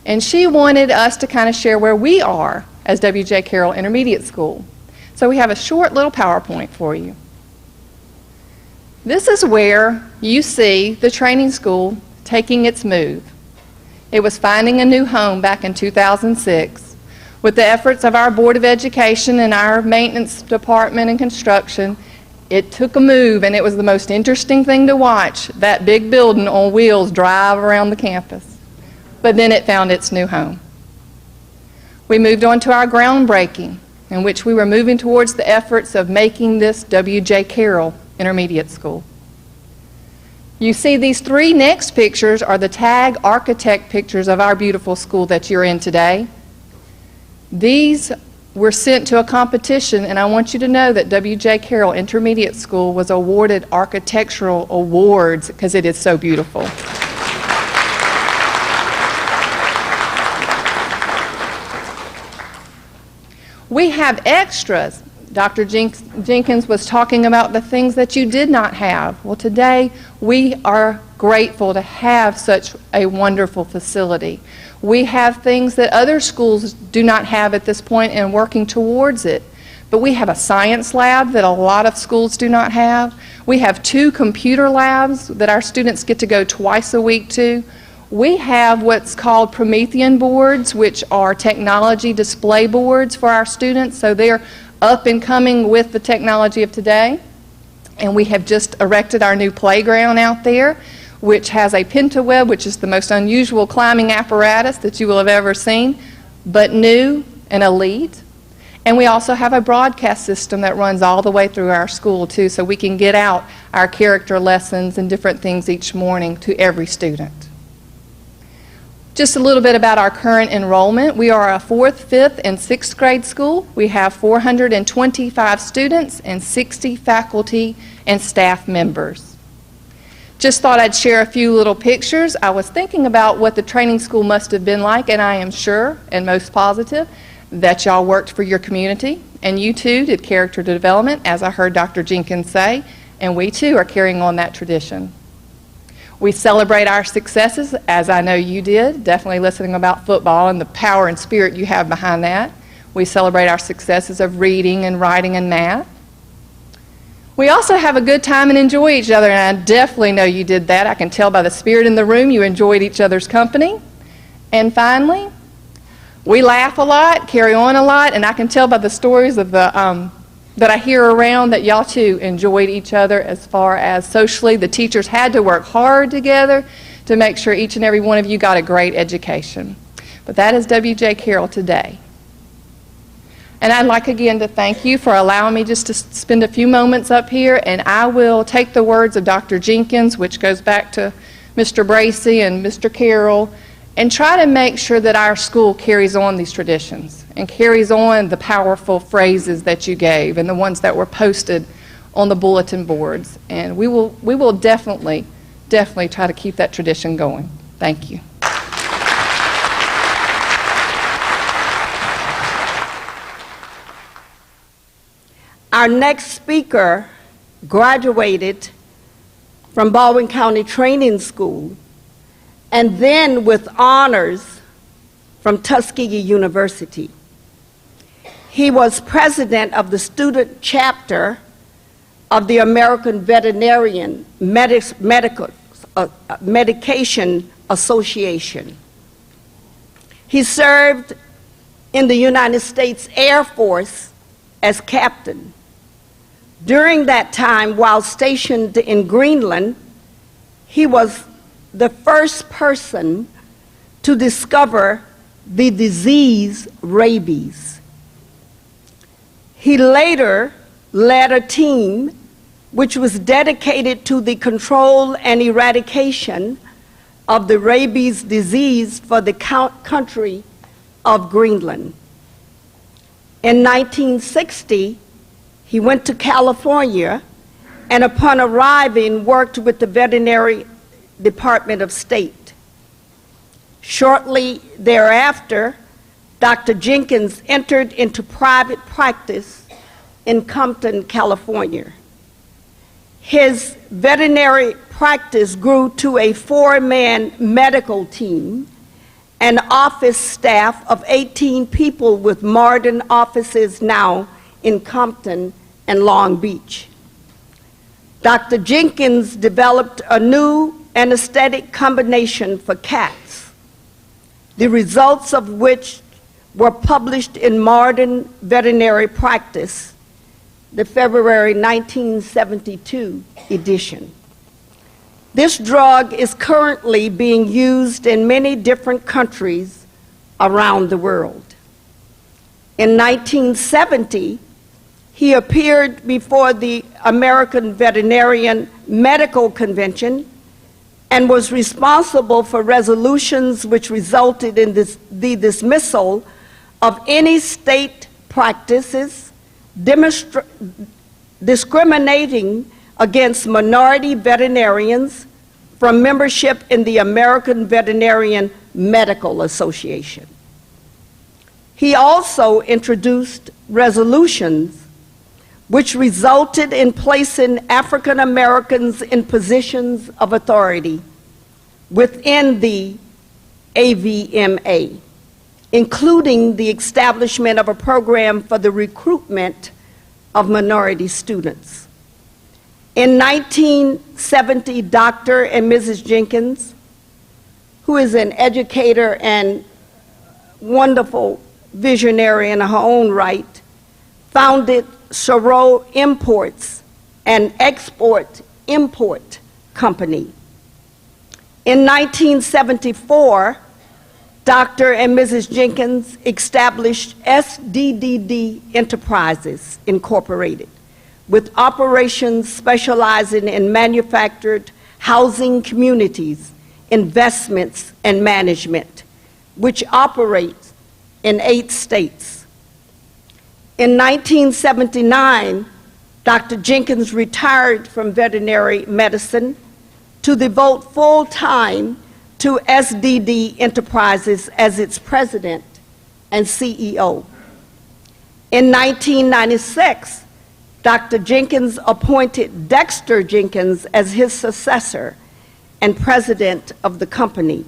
and she wanted us to kind of share where we are as W.J. Carroll Intermediate School. So we have a short little PowerPoint for you. This is where you see the training school taking its move. It was finding a new home back in 2006. With the efforts of our Board of Education and our maintenance department and construction, it took a move, and it was the most interesting thing to watch, that big building on wheels drive around the campus. But then it found its new home. We moved on to our groundbreaking, in which we were moving towards the efforts of making this W.J. Carroll Intermediate School. You see, these 3 next pictures are the tag architect pictures of our beautiful school that you're in today. These were sent to a competition, and I want you to know that W.J. Carroll Intermediate School was awarded architectural awards because it is so beautiful. We have extras. Dr. Jenkins was talking about the things that you did not have. Well, today we are grateful to have such a wonderful facility. We have things that other schools do not have at this point and working towards it. But we have a science lab that a lot of schools do not have. We have 2 computer labs that our students get to go twice a week to. We have what's called Promethean boards, which are technology display boards for our students, so they're up and coming with the technology of today. And we have just erected our new playground out there, which has a pentaweb, which is the most unusual climbing apparatus that you will have ever seen, but new and elite. And we also have a broadcast system that runs all the way through our school too, so we can get out our character lessons and different things each morning to every student. Just a little bit about our current enrollment. We are a 4th, 5th, and 6th grade school. We have 425 students and 60 faculty and staff members. Just thought I'd share a few little pictures. I was thinking about what the training school must have been like, and I am sure and most positive that y'all worked for your community, and you too did character development, as I heard Dr. Jenkins say, and we too are carrying on that tradition. We celebrate our successes, as I know you did, definitely listening about football and the power and spirit you have behind that. We celebrate our successes of reading and writing and math. We also have a good time and enjoy each other, and I definitely know you did that. I can tell by the spirit in the room you enjoyed each other's company. And finally, we laugh a lot, carry on a lot, and I can tell by the stories of the that I hear around that y'all too enjoyed each other as far as socially. The teachers had to work hard together to make sure each and every one of you got a great education. But that is W.J. Carroll today. And I'd like again to thank you for allowing me just to spend a few moments up here, and I will take the words of Dr. Jenkins, which goes back to Mr. Bracy and Mr. Carroll, and try to make sure that our school carries on these traditions and carries on the powerful phrases that you gave and the ones that were posted on the bulletin boards. And we will definitely try to keep that tradition going. Thank you. Our next speaker graduated from Baldwin County Training School and then with honors from Tuskegee University. He was president of the student chapter of the American Veterinarian Medication Association. He served in the United States Air Force as captain. During that time, while stationed in Greenland, he was the first person to discover the disease rabies. He later led a team which was dedicated to the control and eradication of the rabies disease for the country of Greenland. In 1960, he went to California and upon arriving worked with the Veterinary Department of State. Shortly thereafter, Dr. Jenkins entered into private practice in Compton, California. His veterinary practice grew to a 4-man medical team, an office staff of 18 people with modern offices now in Compton and Long Beach. Dr. Jenkins developed a new anesthetic combination for cats, the results of which were published in Modern Veterinary Practice, the February 1972 edition. This drug is currently being used in many different countries around the world. In 1970, he appeared before the American Veterinarian Medical Convention and was responsible for resolutions which resulted in the dismissal of any state practices discriminating against minority veterinarians from membership in the American Veterinarian Medical Association. He also introduced resolutions which resulted in placing African Americans in positions of authority within the AVMA, including the establishment of a program for the recruitment of minority students. In 1970, Dr. and Mrs. Jenkins, who is an educator and wonderful visionary in her own right, founded Sorrow Imports, an export-import company. In 1974, Dr. and Mrs. Jenkins established SDDD Enterprises, Incorporated, with operations specializing in manufactured housing communities, investments, and management, which operates in 8 states. In 1979, Dr. Jenkins retired from veterinary medicine to devote full time to SDD Enterprises as its president and CEO. In 1996, Dr. Jenkins appointed Dexter Jenkins as his successor and president of the company.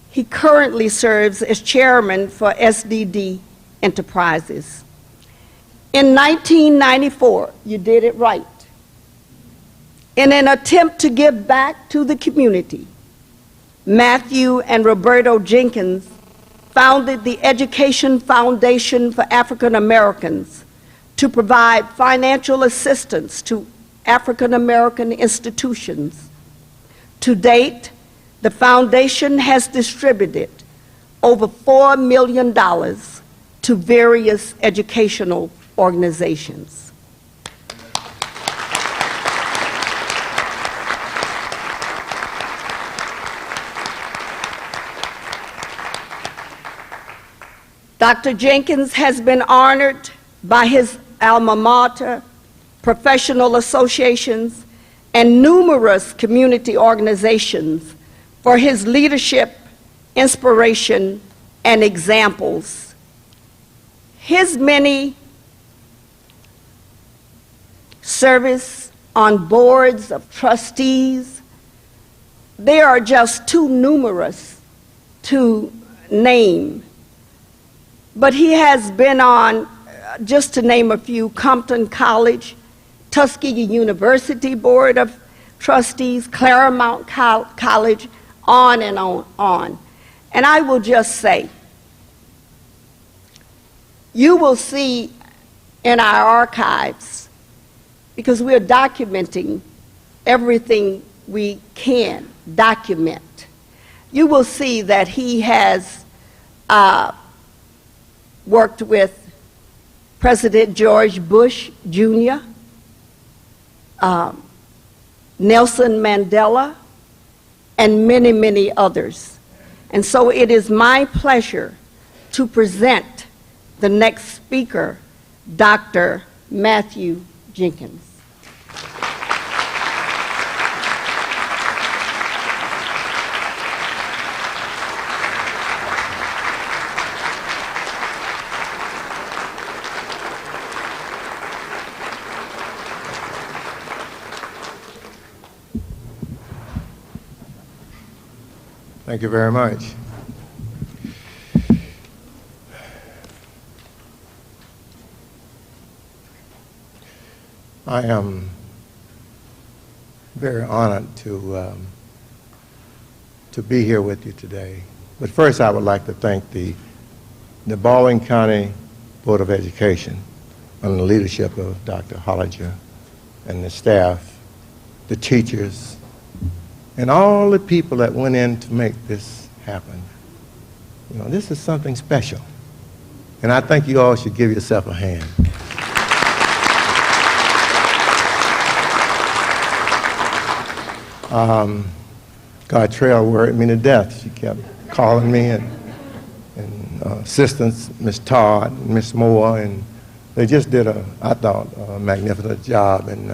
He currently serves as chairman for SDD Enterprises. In 1994, you did it right. In an attempt to give back to the community, Matthew and Roberto Jenkins founded the Education Foundation for African Americans to provide financial assistance to African American institutions. To date, the foundation has distributed over $4 million to various educational organizations. Dr. Jenkins has been honored by his alma mater, professional associations, and numerous community organizations for his leadership, inspiration, and examples. His many service on boards of trustees, they are just too numerous to name. But he has been on, just to name a few, Compton College, Tuskegee University Board of Trustees, Claremont College, on and on. And I will just say, you will see in our archives, because we're documenting everything we can document, you will see that he has worked with President George Bush Jr., Nelson Mandela, and many, many others. And so it is my pleasure to present the next speaker, Dr. Matthew Jenkins. Thank you very much. I am very honored to be here with you today. But first I would like to thank the Baldwin County Board of Education under the leadership of Dr. Hollinger and the staff, the teachers, and all the people that went in to make this happen. You know, this is something special. And I think you all should give yourself a hand. Gartrell worried me to death. She kept calling me and assistants, Miss Todd, and Miss Moore, and they just did I thought, a magnificent job. And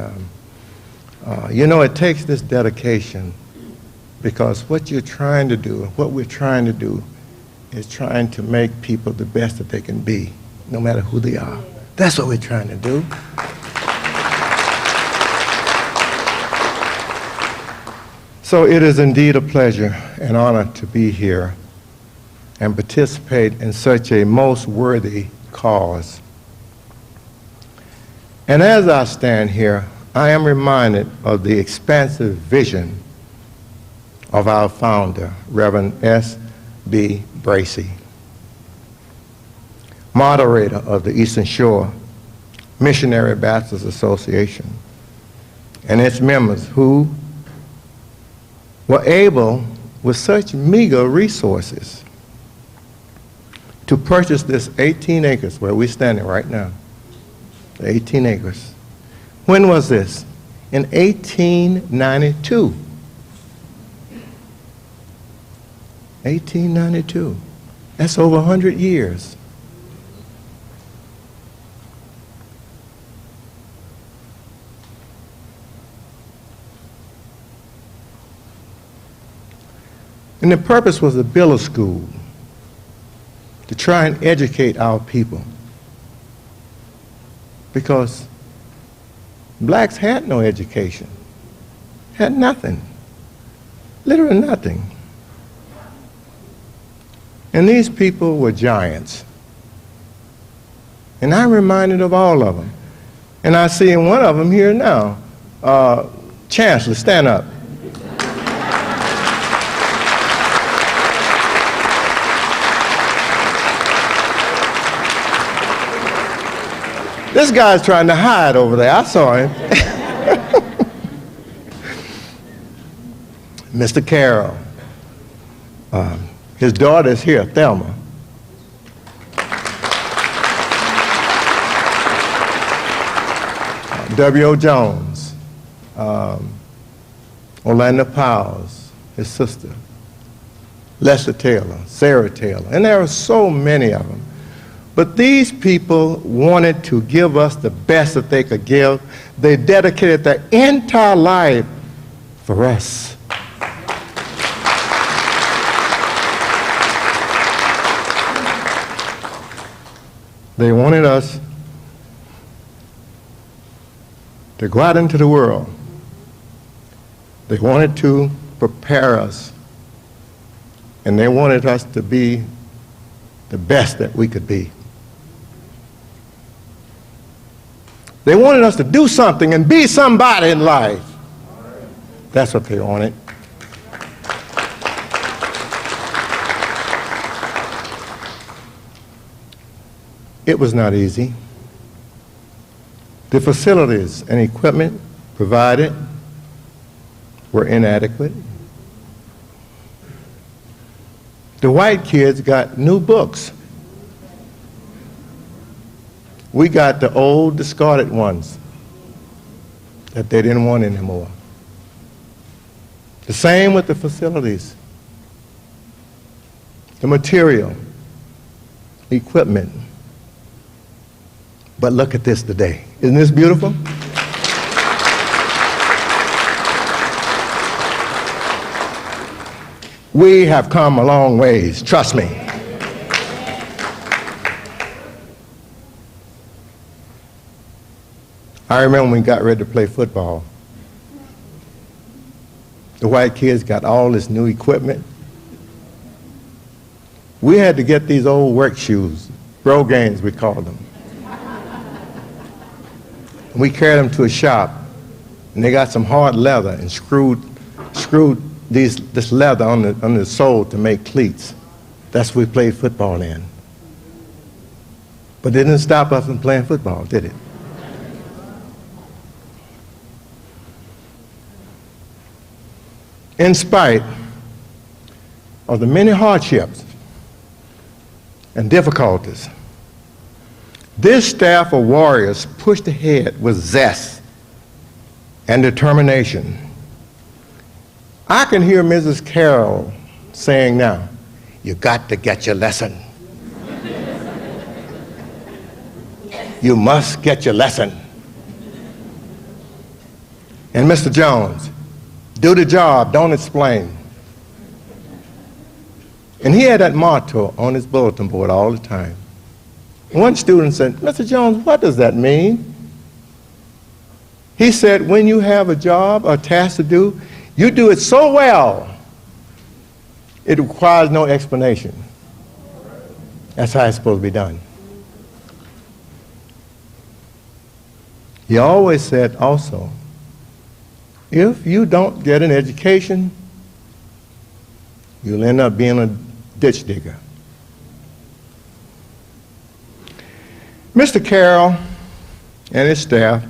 you know, it takes this dedication, because what you're trying to do, what we're trying to do, is trying to make people the best that they can be, no matter who they are. That's what we're trying to do. So it is indeed a pleasure and honor to be here and participate in such a most worthy cause. And as I stand here, I am reminded of the expansive vision of our founder, Reverend S.B. Bracey, moderator of the Eastern Shore Missionary Baptist Association, and its members who were able, with such meager resources, to purchase this 18 acres where we're standing right now, 18 acres. When was this? In 1892. 1892. That's over 100 years. And the purpose was to build a school, to try and educate our people. Because blacks had no education, had nothing. Literally nothing. And these people were giants. And I'm reminded of all of them. And I see one of them here now. Chancellor, stand up. This guy's trying to hide over there. I saw him. Mr. Carroll. His daughter is here, Thelma. W.O. Jones. Orlando Powers, his sister. Lester Taylor, Sarah Taylor. And there are so many of them. But these people wanted to give us the best that they could give. They dedicated their entire life for us. They wanted us to go out into the world. They wanted to prepare us. And they wanted us to be the best that we could be. They wanted us to do something and be somebody in life. That's what they wanted. It was not easy. The facilities and equipment provided were inadequate. The white kids got new books. We got the old discarded ones that they didn't want anymore. The same with the facilities, the material, equipment. But look at this today. Isn't this beautiful? We have come a long ways, trust me. I remember when we got ready to play football. The white kids got all this new equipment. We had to get these old work shoes, Rogaines we called them. We carried them to a shop, and they got some hard leather and screwed this leather on the sole to make cleats. That's what we played football in. But it didn't stop us from playing football, did it? In spite of the many hardships and difficulties, this staff of warriors pushed ahead with zest and determination. I can hear Mrs. Carroll saying now, "You got to get your lesson. You must get your lesson." And Mr. Jones, do the job, don't explain. And he had that motto on his bulletin board all the time. One student said, "Mr. Jones, what does that mean?" He said, when you have a job or task to do, you do it so well, it requires no explanation. That's how it's supposed to be done. He always said also, if you don't get an education, you'll end up being a ditch digger. Mr. Carroll and his staff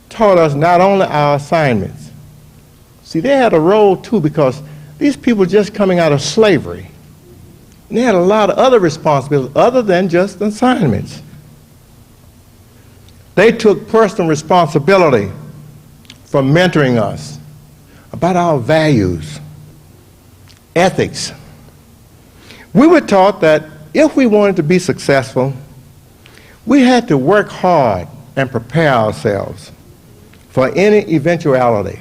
taught us not only our assignments. See, they had a role too, because these people just coming out of slavery, and they had a lot of other responsibilities other than just assignments. They took personal responsibility for mentoring us about our values, ethics. We were taught that if we wanted to be successful, we had to work hard and prepare ourselves for any eventuality.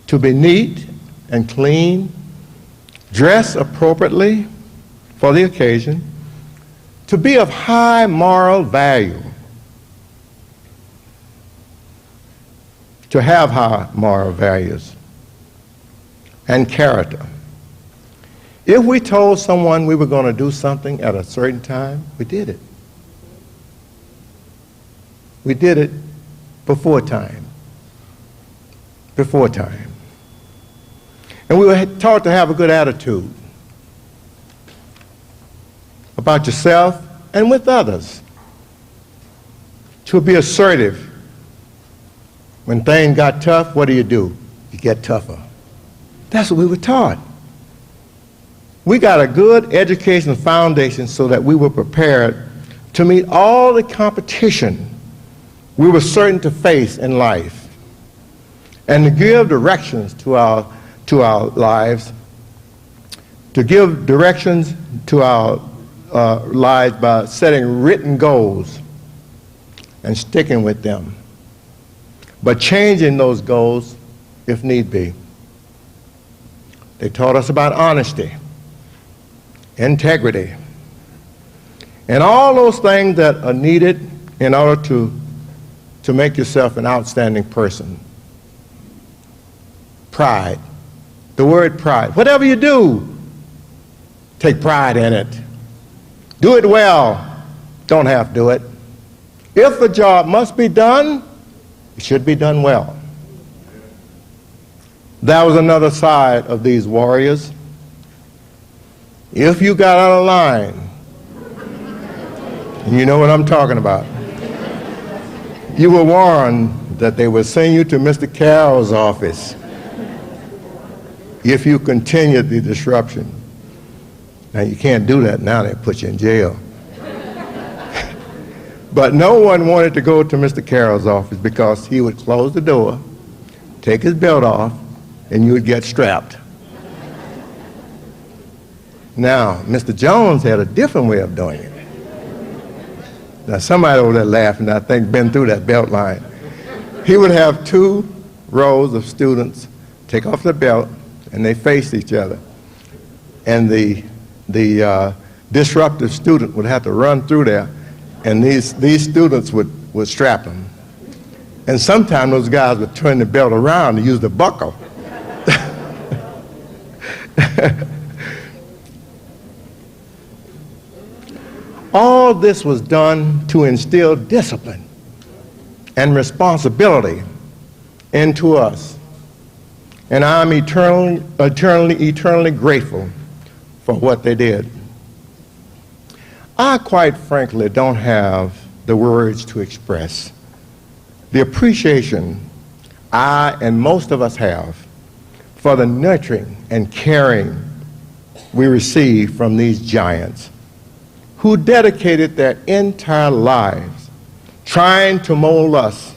To be neat and clean, dress appropriately for the occasion, to be of high moral value, to have high moral values, and character. If we told someone we were going to do something at a certain time, we did it. We did it before time. Before time. And we were taught to have a good attitude about yourself and with others. To be assertive. When things got tough, what do? You get tougher. That's what we were taught. We got a good educational foundation so that we were prepared to meet all the competition we were certain to face in life, and to give directions to our lives, to give directions to our lives by setting written goals and sticking with them, but changing those goals if need be. They taught us about honesty, integrity, and all those things that are needed in order to make yourself an outstanding person. Pride. The word pride. Whatever you do, take pride in it. Do it well. Don't half do it. If a job must be done, it should be done well. That was another side of these warriors. If you got out of line, and you know what I'm talking about, you were warned that they would send you to Mr. Carroll's office if you continued the disruption. Now, you can't do that now. They put you in jail. But no one wanted to go to Mr. Carroll's office because he would close the door, take his belt off, and you would get strapped. Now, Mr. Jones had a different way of doing it. Now, somebody over there laughing, I think, been through that belt line. He would have 2 rows of students take off their belt, and they faced each other. And the disruptive student would have to run through there, and these students would strap him. And sometimes those guys would turn the belt around and use the buckle. All this was done to instill discipline and responsibility into us. And I'm eternally grateful for what they did. I quite frankly don't have the words to express the appreciation I and most of us have for the nurturing and caring we receive from these giants who dedicated their entire lives trying to mold us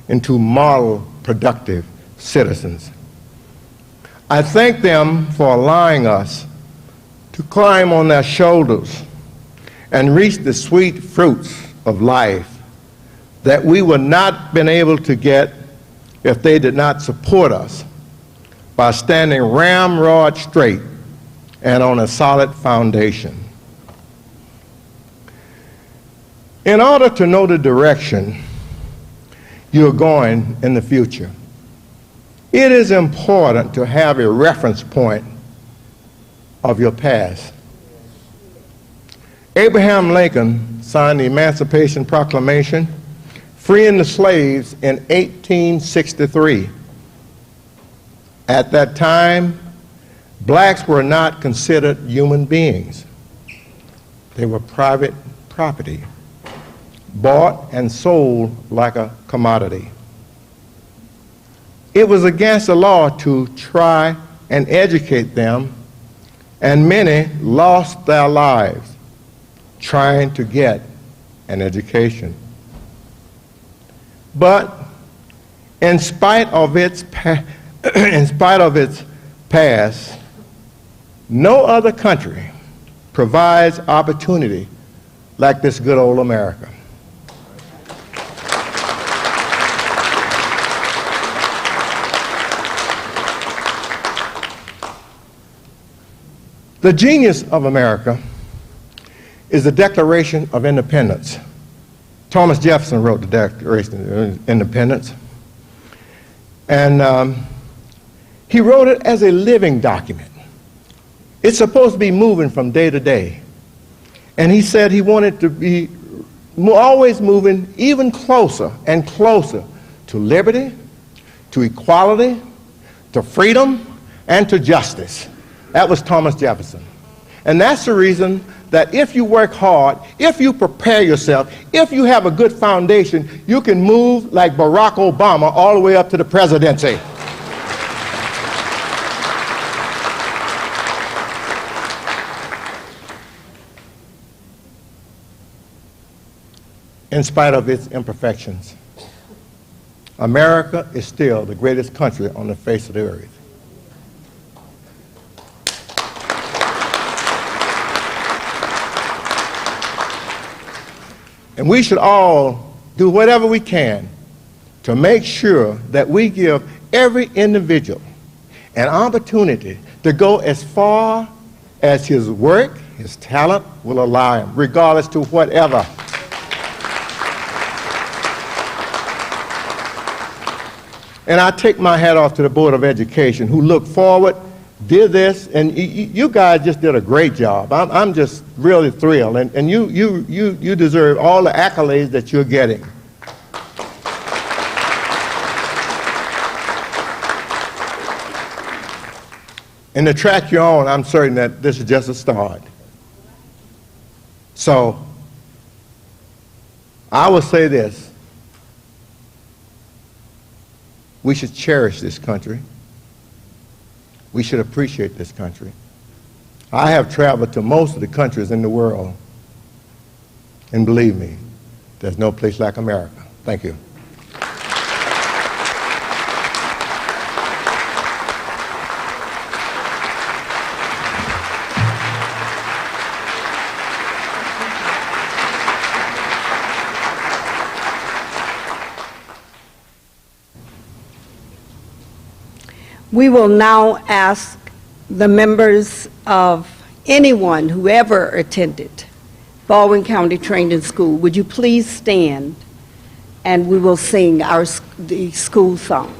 into model productive citizens. I thank them for allowing us to climb on their shoulders and reach the sweet fruits of life that we would not been able to get if they did not support us by standing ramrod straight and on a solid foundation. In order to know the direction you're going in the future, it is important to have a reference point of your past. Abraham Lincoln signed the Emancipation Proclamation, freeing the slaves in 1863. At that time, blacks were not considered human beings. They were private property, bought and sold like a commodity. It was against the law to try and educate them, and many lost their lives trying to get an education. But in spite of its past, no other country provides opportunity like this good old America. The genius of America is the Declaration of Independence. Thomas Jefferson wrote the Declaration of Independence. And He wrote it as a living document. It's supposed to be moving from day to day. And he said he wanted to be always moving even closer and closer to liberty, to equality, to freedom, and to justice. That was Thomas Jefferson. And that's the reason that if you work hard, if you prepare yourself, if you have a good foundation, you can move like Barack Obama all the way up to the presidency. In spite of its imperfections, America is still the greatest country on the face of the earth. And we should all do whatever we can to make sure that we give every individual an opportunity to go as far as his work, his talent will allow him, regardless to whatever. And I take my hat off to the Board of Education who looked forward, did this, and you guys just did a great job. I'm just really thrilled, and you deserve all the accolades that you're getting. And the track you're on, I'm certain that this is just a start. So, I will say this. We should cherish this country. We should appreciate this country. I have traveled to most of the countries in the world, and believe me, there's no place like America. Thank you. We will now ask the members of anyone who ever attended Baldwin County Training School, would you please stand and we will sing the school song.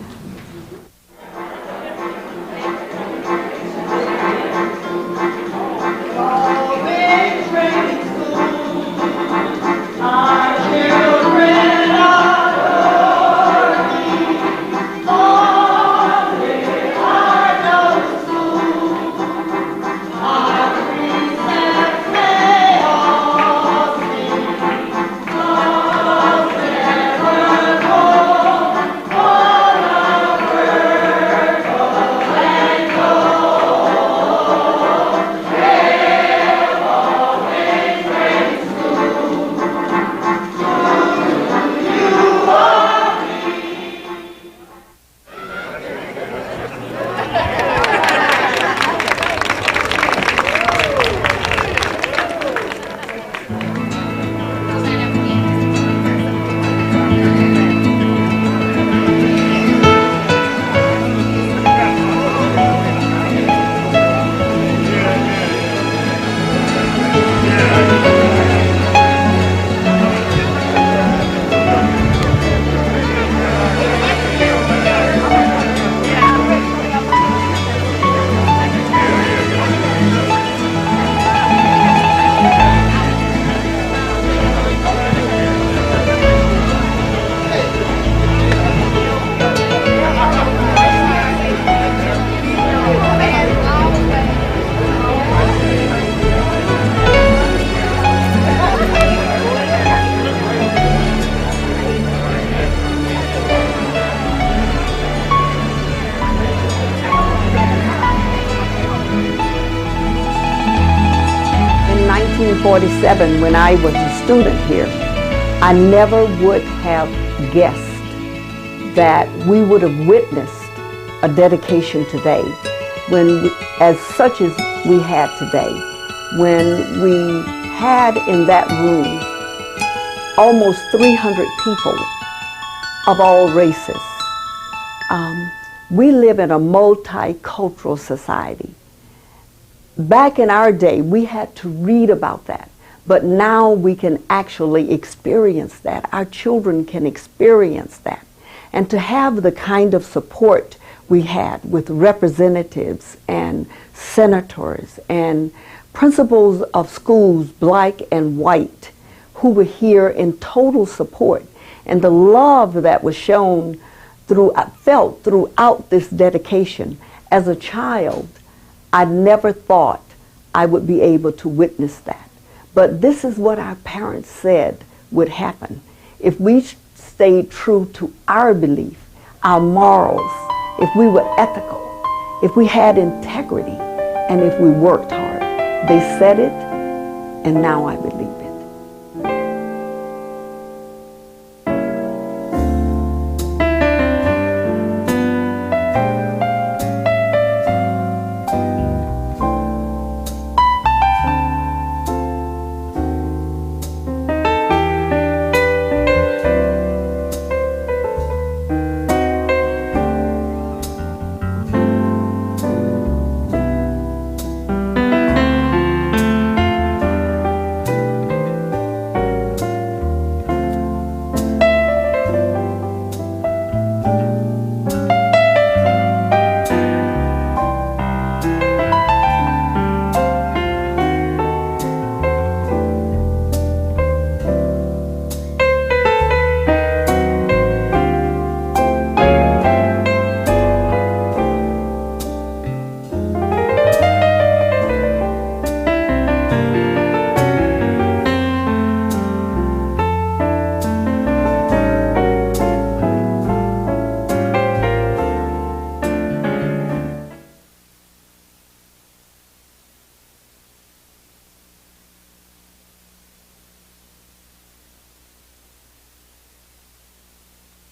In 1947, when I was a student here, I never would have guessed that we would have witnessed a dedication today, as such as we had today, when we had in that room almost 300 people of all races. We live in a multicultural society. Back in our day, we had to read about that, but now we can actually experience that. Our children can experience that. And to have the kind of support we had with representatives and senators and principals of schools, black and white, who were here in total support. And the love that was shown felt throughout this dedication. As a child, I never thought I would be able to witness that. But this is what our parents said would happen. If we stayed true to our belief, our morals, if we were ethical, if we had integrity, and if we worked hard. They said it, and now I believe it.